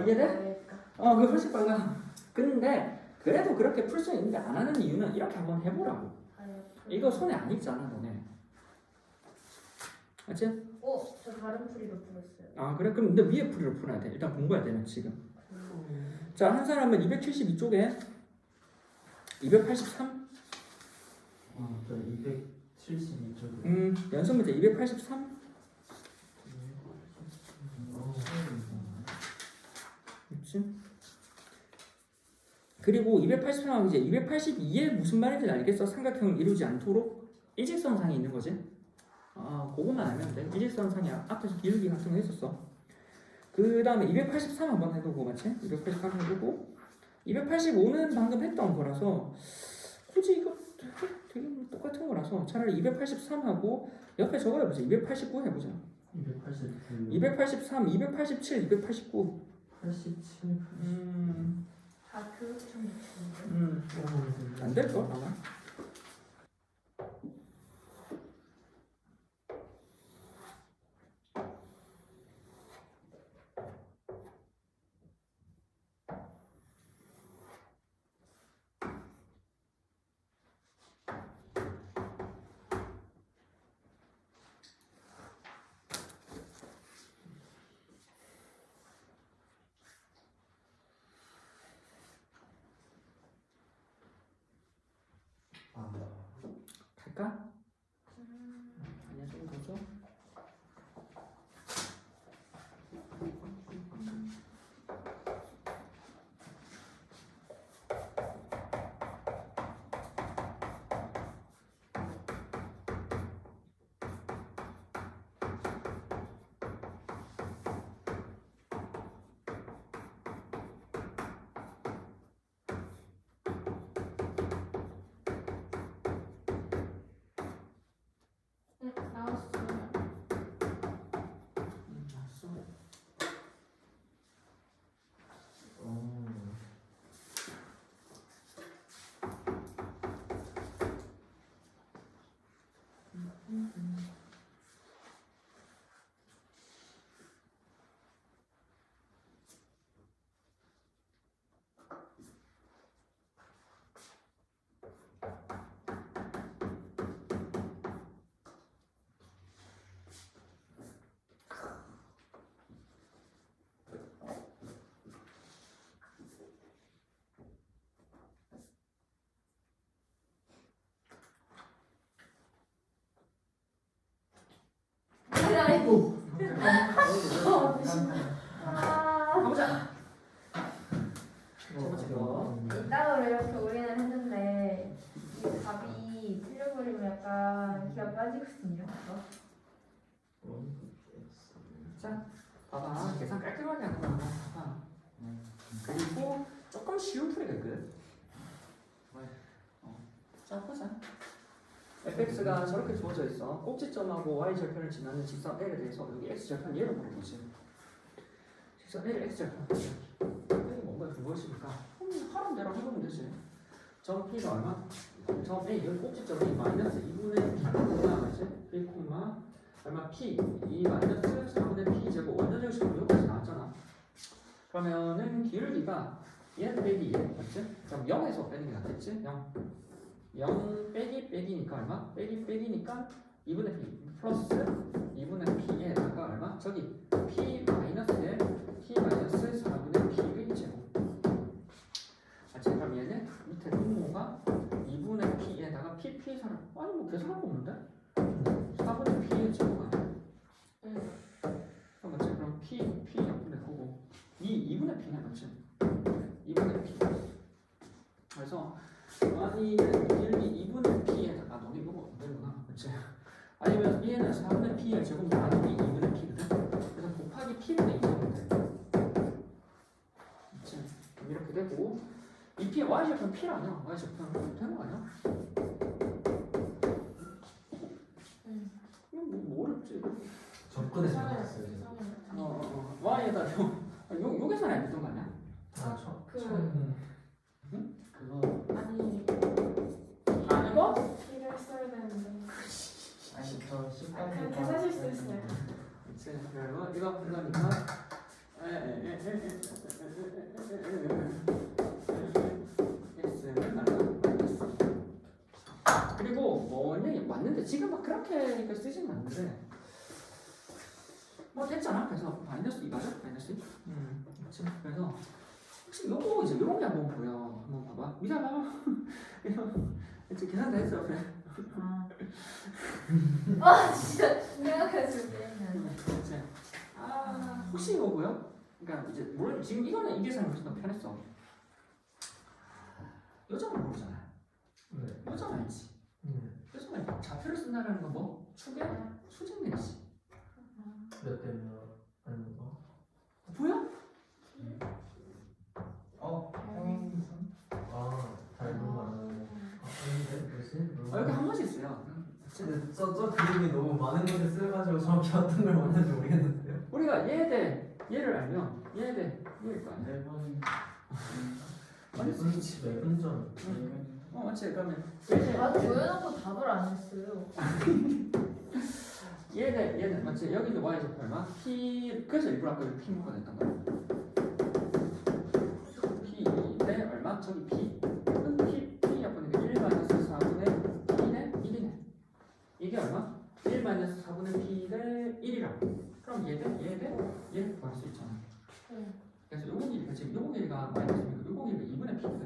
이해돼? 그게 훨씬 빨라. 근데 그래도 그렇게 풀 수 있는데 안 하는 이유는 이렇게 한번 해보라고. 이거 손에 안 익잖아 너네. 맞지? 저 다른 풀이로 풀었어요. 그래? 그럼 근데 위에 풀이로 풀어야 돼. 일단 공부해야 되면 지금. 자, 한 사람은 272쪽에 283. 저 272쪽에. 연속 문제 283. 그렇지? 그리고 283하고 이제 282에 무슨 말인지 알겠어? 삼각형을 이루지 않도록 일직선상이 있는 거지. 그것만 알면 돼. 일직선상이 앞에서 기울기 같은 거 했었어. 그 다음에 283 한번 해보고 맞지? 283 해보고 285는 방금 했던 거라서 굳이 이거 되게 똑같은 거라서 차라리 283하고 옆에 저거 해보자. 289 해보자. 283, 287, 289. 87. 교육청 유치인데. 안 될걸 아마. 갈까? 아니야 좀 더 줘. 아이고. 아, 가보자. 첫 번째 거. 이따구로 이렇게 올인을 했는데 이 답이 틀려버리면 약간 기가 빠지거든요. 자, 봐봐. 계산 깔끔하게 하는 거야. 봐봐. 그리고 조금 쉬운 풀이가 있거든. 자, 보자. fx가 저렇게 주어져 있어. 꼭지점하고 y절편을 지나는 직선 L에 대해서 여기 x절편 얘를 물어보지. 직선 L을 x절편. 여기 뭔가 그것이니까 하는 대로 해보면 되지. 점 P가 얼마? 점 A, 여기 꼭지점이 마이너스 2분의 P가 맞지? 1, 얼마 P, 2 마이너스 4분의 P 제곱 원자적식으로 여기까지 나왔잖아. 그러면은 기울기가 얘는 빼기 1, 맞지? 그럼 0에서 빼는 게 낫겠지? 0 빼기 빼기니까 얼마? 빼기니까 2분의 P 플러스 2분의 P에다가 얼마? 저기 P 마이너스에 P 마이너스 4분의 P의 제곱. 맞지? 그럼 얘는 밑에 분모가 2분의 P에다가 PP 사람 아니 뭐 계산할 거 없는데? 4분의 P의 제곱가 그럼 맞지? 그럼 P 약분의 거고 2분의 P네 맞지? 2분의 P 그래서 아니는 길기 2분의 P에다가 너네 이거 뭐 되는구나 그치? 아니면 얘는 4분의 P의 제곱 나누기 2분의 P거든? 그래서 곱하기 P분의 2제곱 돼 그치? 그럼 이렇게 되고 이 P, Y절편 P 아니야? Y절편 되는 거 아니야? 이거 뭐 어렵지? 접근해서 나왔어요. Y에다 요 계산이 안 됐던 거 아니야? 그거 아니 아 이거? 이걸 써야 되는데 아니 저 그냥 계산실 수 있어요. 그치 그리고 이거 그러니까 그리고 뭐니 맞는데 지금 막 그렇게 쓰진 않는데 뭐 됐잖아. 그래서 마이너스 2 맞아? 마이너스 2? 그치 그래서 혹시 요거 이제 요런 게 한번 보여. 한번 봐봐. 미자 봐봐. 이제 계산 다 했어. 그래. 아 진짜 생각했을 때. 그치. 아 혹시 이거 보여? 그러니까 이제 물론 지금 이거는 이 계산이 훨씬 더 편했어. 여자는 모르잖아. 네. 여자는 알지. 여자는 좌표를 쓴다는 건 뭐? 축의 수직면이지. 몇 대면 하는 거? 보여? 평행선 아, 닮은 말하는 거. 아닌데 무슨? 여기 한 번씩 있어요. 근데 저 그림이 너무 많은 곳에 쓰여가지고 정확히 어떤 걸 원하는지 모르겠는데요. 우리가 얘를 알면 얘일 거 아니야. 매번 매분 전. 맞지. 그러면 아 보여놓고 답을 안 했어요. 얘는 맞지. 여기도 y좌표 얼마? p 그래서 일부러 아까 p 묶어야 됐던 거야. p 대 얼마? 저기 p p 약분이니까 1 마이너스 4분의 p네 1이네. 이게 얼마? 1 마이너스 4분의 p 대 1이라고. 그럼 얘 구할 수 있잖아. 그래서 요거 길이가 지금 요거 길이가 마이너스니까 요거 길이가 2분의 p거든.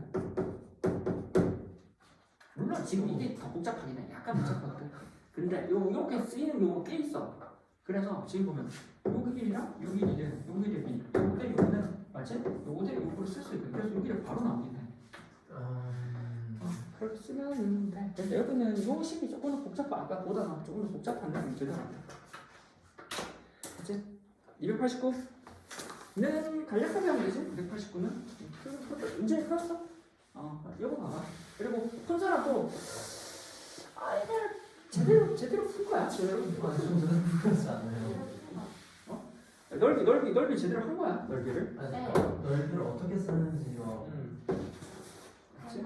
물론 지금 이게 더 복잡하긴 해. 약간 복잡하거든. 근데 요렇게 쓰이는 경우가 꽤 있어. 그래서 지금 보면 요 길이랑 요 길이는 요 길이 요때 요거는 맞지? 요거대 요거를 쓸 수 있거든. 그래서 요 길이가 바로 나오긴 해. 그렇게 쓰면 돼. 근데 여기는 요 식이 조금 더 복잡하. 아까보다 조금 더 복잡한 느낌이 들더라고. 그치? 289는 간략하게 하면 되지? 289는 문제 풀었어? 요거 봐봐. 그리고 푼 사람도 얘를 제대로 풀 거야. 제대로. 그렇지 않아요. 넓이 제대로 한 거야. 넓이를. 넓이를 어떻게 쓰는지가. 그치?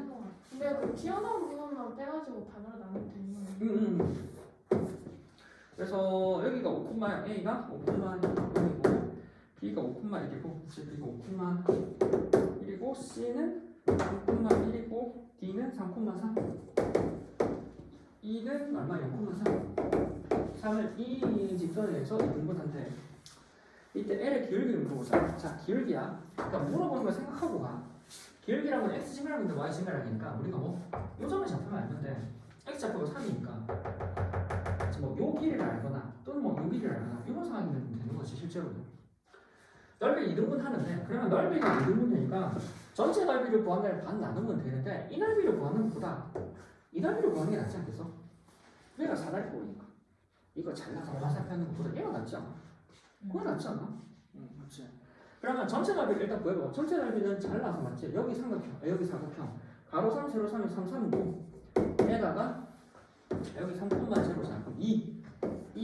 근데 그 튀어나온 부분만 빼가지고 답으로 나누면 되는 거예요. 그래서 여기가 5, A가 5,1이고 B가 5,1이고 C가 5,1이고 C는 5,1이고 D는 3,3 E는 얼마? 0,3 3을 이 직선에서 이분분한테 이때 L의 기울기를 물어보자. 자 기울기야. 그러니까 물어보는 걸 생각하고 가. 기울기라는 건 X지면하고인데 Y지면하니까 우리가 뭐 요점을 잡으면 알면 돼. X좌표가 3이니까 뭐 요 길이를 알거나 또는 뭐 요 길이를 알거나 이런 상황이면 되는 거지 실제로는. 넓이 2등분 하는데 그러면 넓이가 2등분이니까 전체 넓이를 구한다면 반 나누면 되는데 이 넓이를 구하는 것보다 이 넓이를 구하는 게 낫지 않겠어? 얘가 사다리꼴이니까 이거 잘라서 화살표하는 것보다 얘가 낫지 않아? 그거 낫지 않아? 응, 맞지. 그러면 전체 넓이를 일단 구해봐. 전체 넓이는 잘라서 맞지? 여기 삼각형, 여기 사각형 가로 3, 세로 3이 3, 3이고 에다가 여기 3콤마 제로 자 그럼 2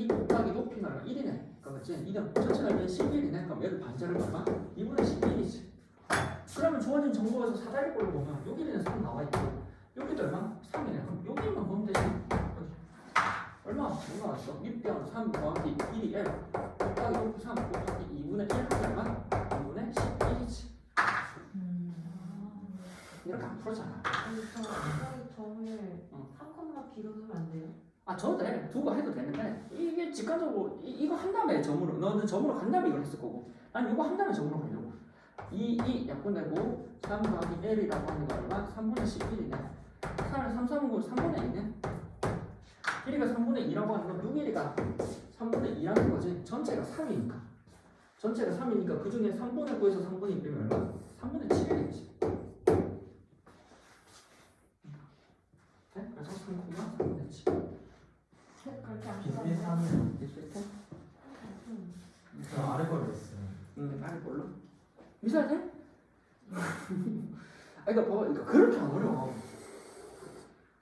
곱하기 높이는 얼마? 1이네. 맞지? 2는 전체 넓이는 11이네. 그럼 여기 반자를 봐봐. 2분의 11이지. 그러면 주어진 정보에서 사다리꼴을 보면 여기는 3 나와 있고 여기도 얼마? 3이네. 그럼 여기만 보면 되지. 얼마 왔어? 6변 3 더하기 1이 L 곱하기 높이 3 곱하기 2분의 1 하면 얼마? 2분의 11이지. 이렇게 안 풀었잖아. 아니 저 점을 3콤마 B로 두면 안 돼요? 아, 저도 돼. 두고 해도 되는데 이게 직관적으로 이거 한 다음에 점으로 너는 점으로 간 다음에 이걸 했을 거고 난 이거 한 다음에 점으로 가려고. 이 약분되고 3 더하기 L이라고 하는 거 얼마? 3분의 11이네. 3, 3은 3분의 2네. 길이가 3분의 2라고 하는 건 요 길이가 3분의 2라는 거지. 전체가 3이니까. 전체가 3이니까 그 중에 3분의 9에서 3분의 2 빼면 얼마? 3분의 7이겠지. 네? 그래서 3,3분의 7. 그렇게 안 비슷비슷하네요. 비슷비슷해? 저 아래 걸로 있어요. 아래 걸로? 미사해? 아, 이거 봐봐. 이거 그렇게 안 어려워.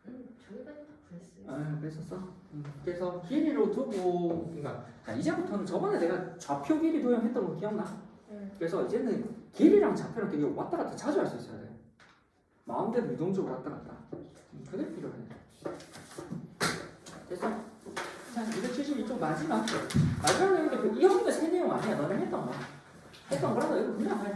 저기까지 다 구했어요. 아, 그랬었어? 그래서 길이로 두고, 그러니까 자, 이제부터는 저번에 내가 좌표 길이 도형했던 거 기억나? 네. 그래서 이제는 길이랑 좌표랑 되게 왔다 갔다 자주 할 수 있어야 돼. 마음대로 유동적으로 왔다 갔다. 그게 필요해. 됐어? 자, 272쪽 마지막. 마지막 내용인데 이 형님의 새 내용 아니야. 너네 했던 거. 했던 거라서 이거 그냥 해.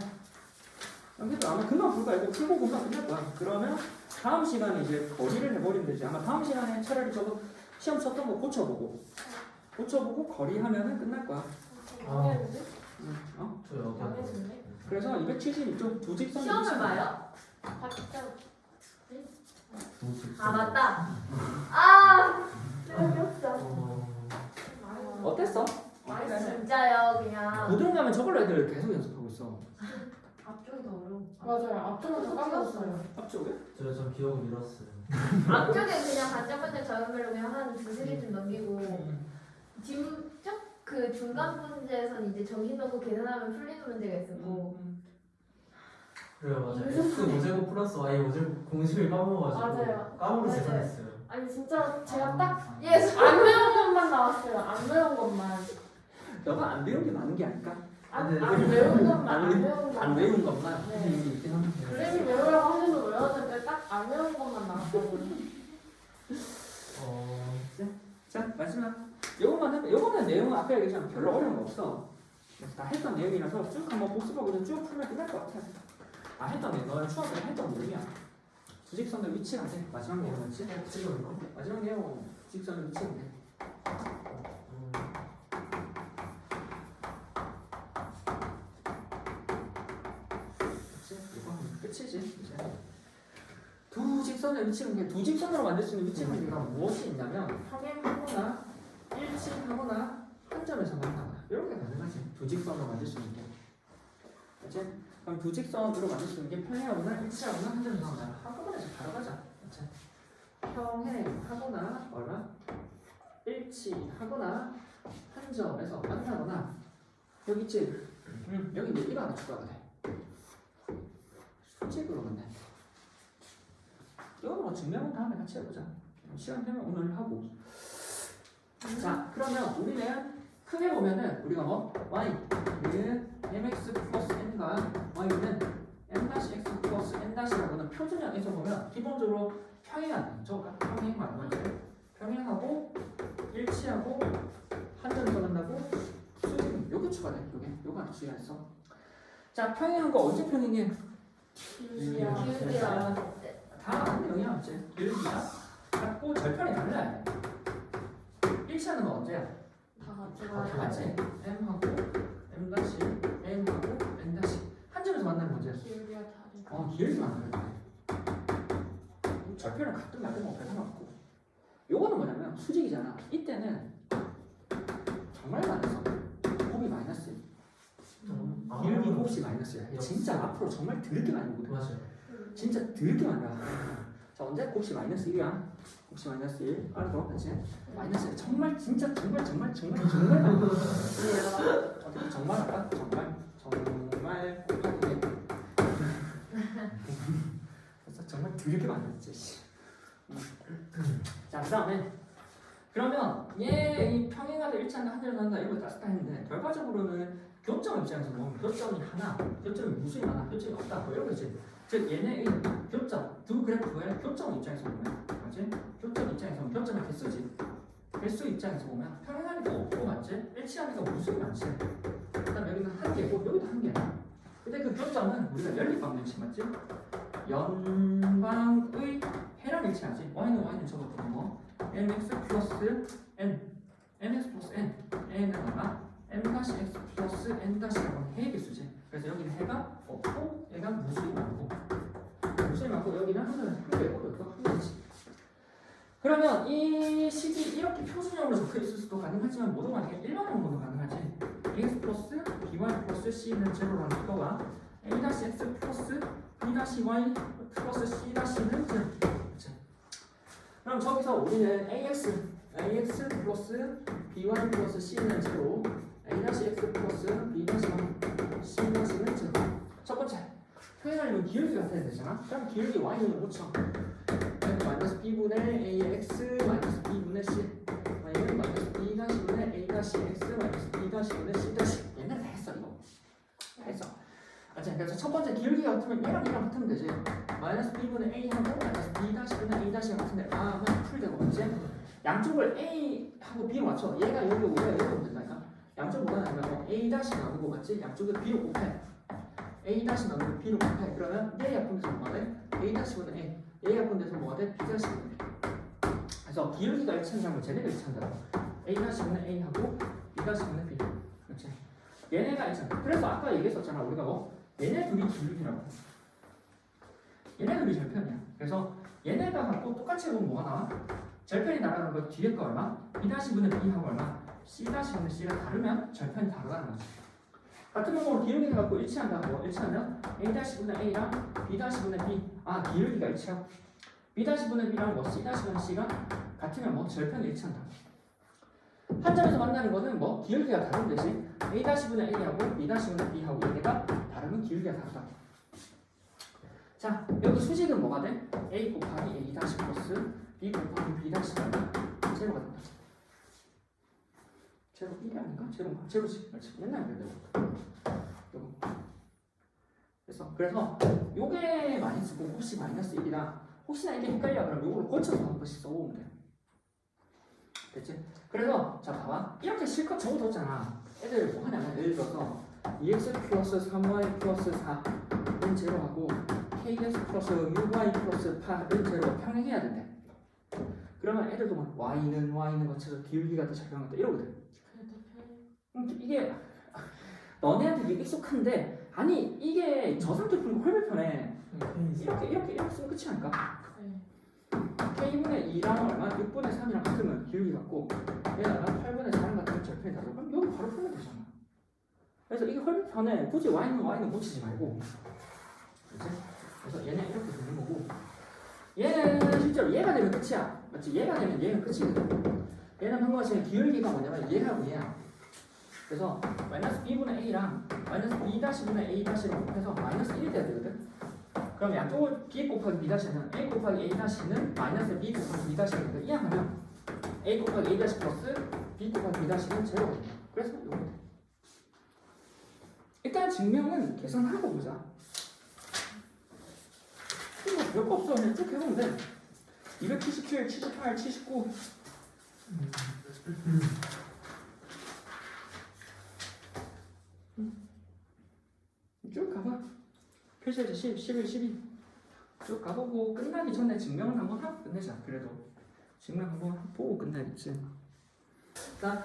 그래도 아마 금방 풀 거야. 이거 풀고 금방 끝날 거야. 그러면 다음 시간에 이제 거리를 해버리면 되지. 아마 다음 시간에 차라리 저거 시험 쳤던 거 고쳐보고 거리 하면은 끝날 거야. 망했는데? 어? 저 여기 망했는데? 그래서 272쪽 두 직선. 시험을 봐요? 박장 아 맞다. 아 재미없어. 어땠어? 진짜요 그냥. 고등 가면 저걸로 애들 계속 연습하고 있어. 앞쪽이 더 어려워. 맞아요. 앞쪽에서 까먹었어요. 앞쪽에? 전 기억을 잃었어요. 앞쪽에 그냥 반짝반짝 작은별로 그냥 한 두세 개쯤 넘기고 뒷쪽 그 중간 문제에서는 이제 정신 놓고 계산하면 풀리는 문제가 있었고 그래요, 맞아요. X 5제곱 플러스 Y 5제곱 공식을 까먹어가지고 맞아요. 까먹고 맞아요. 계산했어요. 아니 진짜 제가 딱 예 안 배운 것만 나왔어요. 안 배운 것만. 너가 안 배운 게 많은 게 아닐까? 안 배운 것만. 안 배운 것만. 안 외운 것만. 네. 이게 있긴 한데. 그림이 외우라고 하셔서 외웠는데 딱 안 외운 것만 나왔거든요. 자, 마지막. 요거만 해봐. 요거는 내용은 아까 얘기했지만 별로 어려운 거 없어. 다 했던 내용이라서 쭉 한번 복습하고 그냥 쭉 풀면 끝날 것 같아. 아, 했던 내용. 너는 추억 때 했던 내용이야. 주직선의 위치가 돼. 마지막 내용이었지? 찍은 거? 마지막 내용 주직선의 위치가 돼. 그치? 이거 하면 끝이지. 이제. 두 직선의 위치는 그냥 두 직선으로 만들 수 있는 위치 관계가 무엇이 있냐면 평행하거나 일치하거나 한 점에서 만나거나 이런 게 가능하지. 두 직선으로 만들 수 있는 게. 그치? 그럼 두 직선으로 만들 수 있는 게 평행하거나 일치하거나 한 점에서 만나거나 한꺼번에 바로 가자. 그치? 평행하거나 얼마? 일치하거나 한 점에서 만나거나 여기 있지? 여기 이제 이거 하나 추가가 돼. 수직으로 만나. 이거는 뭐 증명은 다음에 같이 해보자. 시간 되면 오늘 하고. 자, 그러면 우리는 크게 보면은 우리가 뭐 y는 mx 플러스 n과 y는 m-x 플러스 n-라고는 표준형에서 보면 기본적으로 평행한 저거 평행만 맞죠? 평행하고 일치하고 한 점에서 만나고 수직은 요게 추가돼. 요거 하나 추가했어. 자, 평행한 거 언제 평행해? 기울기야. 기울기가 얼마 때 다 아는 내용이야, 맞지? 기울기가 같고 절편이 달라요. 일치하는 건 언제야? 다 같이 다 같이 m하고 m 다시 n하고 n 다시 한 점에서 만나는 문제야. 기울기가 다르다. 기울기만 다르네. 절편은 같든 말든 뭐 상관없고. 요거는 뭐냐면 수직이잖아. 이때는 진짜 앞으로 정말 드럽게 많이 오거든. 맞아요. 진짜 드럽게 많이 와. 자, 언제? 곱씨 마이너스 1이야. 곱씨 마이너스 1. 알았어? 그치? 마이너스 1. 정말 진짜 정말 많이 와. 어떻게 정말 할까? 정말 곱하기 1. 그래서 정말 드럽게 많이 왔지. 씨. 자, 그 다음에 그러면 얘 평행하다 일치한다 하늘을 한다 이런 거 다 쓰다 했는데 결과적으로는 교점 입장에서 보면 교점이 하나, 교점이 무수히 많아, 교점이 없다 뭐 이런 거지. 즉 얘네의 교점, 두 그래프의 교점 입장에서 보면 맞지? 교점 입장에서 보면 교점의 개수지. 개수 입장에서 보면 평행하니까 없고 맞지? 일치하니까 무수히 많지. 그다음 여기는 한 개고 여기도 한 개야. 근데 그 교점은 우리가 연립방정식 맞지? 연방의 해랑 일치하지. y는 적어도 뭐 mx 플러스 n, mx 플러스 n, n은 얼마? m-x 플러스 n-라고 해의 개수지. 그래서 여기는 해가 없고 얘가 무수히 많고 여기는 한 개고 여기가 한 개지. 그러면 이 식이 이렇게 표준형으로 적혀 있을 수도 가능하지만 모두 만약에 일반형으로도 가능하지. ax 플러스 by 플러스 c는 제로라는 이거와 a-x 플러스 b-y 플러스 c-는 제로. 그럼 저기서 우리는 ax 플러스 by 플러스 c는 제로, a-x 플러스 b-y c는 제로. 첫 번째 표현하려면 기울기가 같아야 되잖아. 그럼 기울기 y는 5천 마이너스 b분의 ax 마이너스 b분의 c 아니면 마이너스 b-분의 a-x 마이너스 b-분의 c 옛날에 다 했어 이거. 다 했어. 그래서 첫 번째 기울기가 같으면 얘랑 같으면 되지. 마이너스 b분의 a하고 마이너스 b-분의 a-가 같은데 아만 풀되고 맞지? 양쪽을 a하고 b로 맞춰. 얘가 여기 오고 얘가 여기 오면 된다니까. 양쪽 뭐가 나면 a 나누고 맞지? 양쪽을 b로 곱해. a 나누고 b로 곱해. 그러면 얘 약분돼서 뭐가 돼? a-분의 a. 얘 약분돼서 뭐가 돼? b-분의 a. 그래서 기울기가 일치한다는 걸 쟤네가 일치한다고. a-분의 a하고 b-분의 b. 그렇지? 얘네가 일치한다. 그래서 아까 얘기했었잖아. 우리가 뭐 얘네 둘이 기울기라고. 얘네 둘이 절편이야. 그래서 얘네가 갖고 똑같이 해보면 뭐가 나와? 절편이 나가는 거 뒤에 거 얼마? b-분의 b하고 얼마? c-분의 c가 다르면 절편이 다르다는 거지. 같은 경우로 기울기가 갖고 일치한다고. 일치하면 a-분의 a랑 b-분의 b. 아 기울기가 일치하고 b-분의 b랑 뭐 c-분의 c가 같으면 뭐 절편이 일치한다. 한 점에서 만나는 거는 뭐 기울기가 다른 대신 a-분의 a하고 b-분의 b하고 얘네가 다르면 기울기가 다르다. 자 여기 수직은 뭐가 돼? a 곱하기 a 플러스 b 곱하기 b 제로가 된다. 제로 1이 아닌가? 제로지. 그렇지. 옛날에 그랬는데 그래서 요게 많이 쓰고 혹시 마이너스 1이라 혹시나 이게 헷갈려 그러면 요걸 고쳐서 한 번씩 써보면 돼. 됐지? 그래서 자 봐봐 이렇게 실컷 적어뒀잖아. 애들 뭐 하냐면 예를 들어서 2x 플러스 3y 플러스 4는 제로하고 kx 플러스 6y 플러스 8은 제로 평행해야 된대. 그러면 애들도 막 y는 거쳐서 기울기가 더 적용한다 이러거든. 이게 너네한테 이게 익숙한데 아니 이게 저 상태 푸는 거 훨씬 편해. 이렇게 쓰면 끝이 아닐까? k분의 2랑 얼마? 6분의 3이랑 같으면 기울기 같고 얘랑 8분의 4랑 같으면 절편이 다르고 그럼 여기 바로 풀면 되잖아. 그래서 이게 훨씬 편해. 굳이 y는 고치지 말고. 그치? 그래서 얘는 이렇게 되는 거고 얘는 실제로 얘가 되면 끝이야. 맞지? 얘가 되면 얘는 끝이거든. 얘는 방금같이 기울기가 뭐냐면 얘하고 얘야. 그래서 마이너스 b분의 a랑 마이너스 b-분의 a-로 곱해서 마이너스 1이 돼야 되거든. 그럼 양쪽을 b 곱하기 b-는 a 곱하기 a-는 마이너스 b 곱하기 b-니까 이항하면 a 곱하기 a- 플러스 b 곱하기 b-는 제로가 된다. 그래서 요거 돼. 일단 증명은 계산하고 보자. 이거 별거 없어. 그냥 쭉 해보면 돼. 277, 78, 79 쭉 가봐. 표시에서 10, 11, 12 쭉 가보고 끝나기 전에 증명을 한번 하고 끝내자. 그래도 증명 한번 보고 끝내야겠지. 자,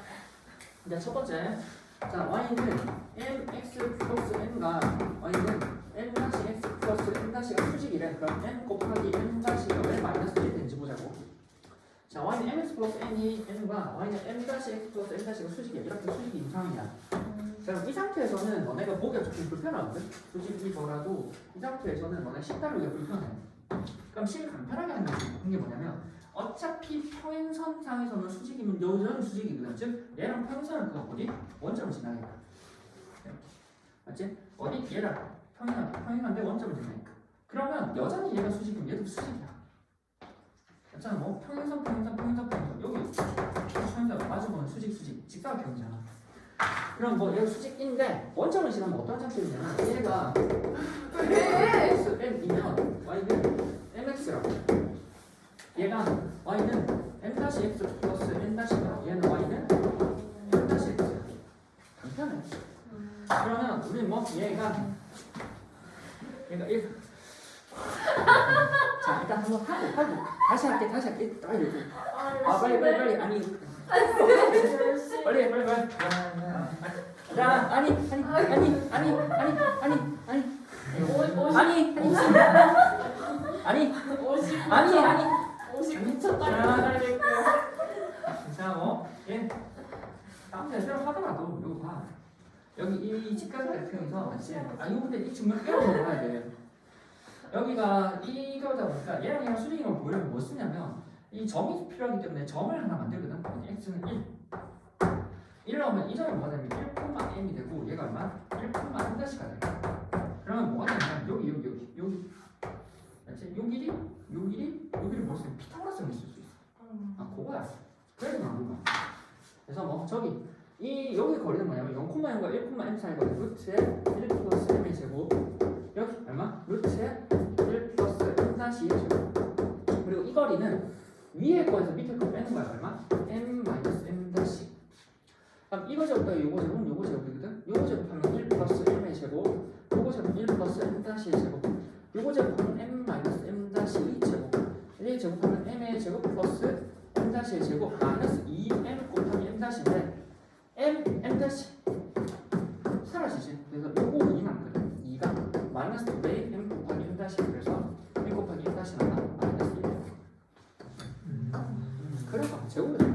이제 첫 번째. 자, y는 mx 플러스 n과 y는 n-x 플러스 n-가 수직이래. 그럼 n 곱하기 n-가 왜 마이너스 1이 되는지 보자고. 자, y는 mx 플러스 n이 n과 y는 n-x 플러스 n-가 수직이야. 이렇게 수직이 이상이야. 자, 그럼 이 상태에서는 너네가 보기가 조금 불편하거든? 솔직히더라도 이 상태에서는 너네 식다루기가 불편해. 그럼 실 간편하게 하는 게 뭐냐면 어차피 평행선상에서는 수직이면 여전히 수직이거든. 즉 얘랑 평행선을 그거 어디? 원점을 지나니까. 맞지? 어디? 얘랑 평행한데 원점을 지나니까. 그러면 여전히 얘가 수직이면 얘도 수직이야. 맞잖아. 뭐 평행선 여기 평행선 마주보는 수직 직사각형이잖아. 그럼 뭐 얘가 수직인데 원점을 지나면 어떤 장점이냐면 얘가 x n이면 y는 mx라고. 얘가 y는 m-x 플러스 n-가 얘는 y는 m-x야. 간편해. 그러면 우리 뭐 얘가 1. 자 일단 한번 하고 다시 할게 빨리 빨리 아니 빨리 자 아니 자 뭐 얘 다음 대로 하더라도 이거 봐 여기 이 직각의 평에서 맞지? 이거 근데 이 증명 빼고 봐야 돼. 여기가 이거다 보니까 얘랑 수직인 걸 보려면 뭐 쓰냐면 이 점이 필요하기 때문에 점을 하나 만들거든. x는 1 나오면 이 점이 뭐가 되면 1,m이 되고 얘가 얼마? 1,m-가 돼. 그러면 뭐가 되냐면 여기 맞지? 요 길이 뭐 쓰면 피타고라스를 쓸 수 있어. 그거야. 그래서 나온 거야. 그래서 뭐 저기 여기 거리는 뭐냐면 0,0과 1,m 사이거든. 루트에 1 플러스 m의 제곱 여기 얼마? 루트에 1 플러스 m-2의 제곱. 그리고 이 거리는 위에 거에서 밑에 거 빼는 거야. 얼마? m-m-. 그럼 이거 제곱과 요거 제곱은 요거 제곱이거든. 요거 제곱하면 1 플러스 m의 제곱. 요거 제곱은 1 플러스 m-의 제곱. 요거 제곱하면 m-m-의 제곱. 얘 제곱하면 m의 제곱 플러스 m-의 제곱 마이너스 2m 곱하기 m-인데 m 사라지지. 그래서 요거 2 남거든. 2가 마이너스 2배 m 곱하기 m 그래서 m 곱하기 m 나가 마이너스 1. 그래서 제곱을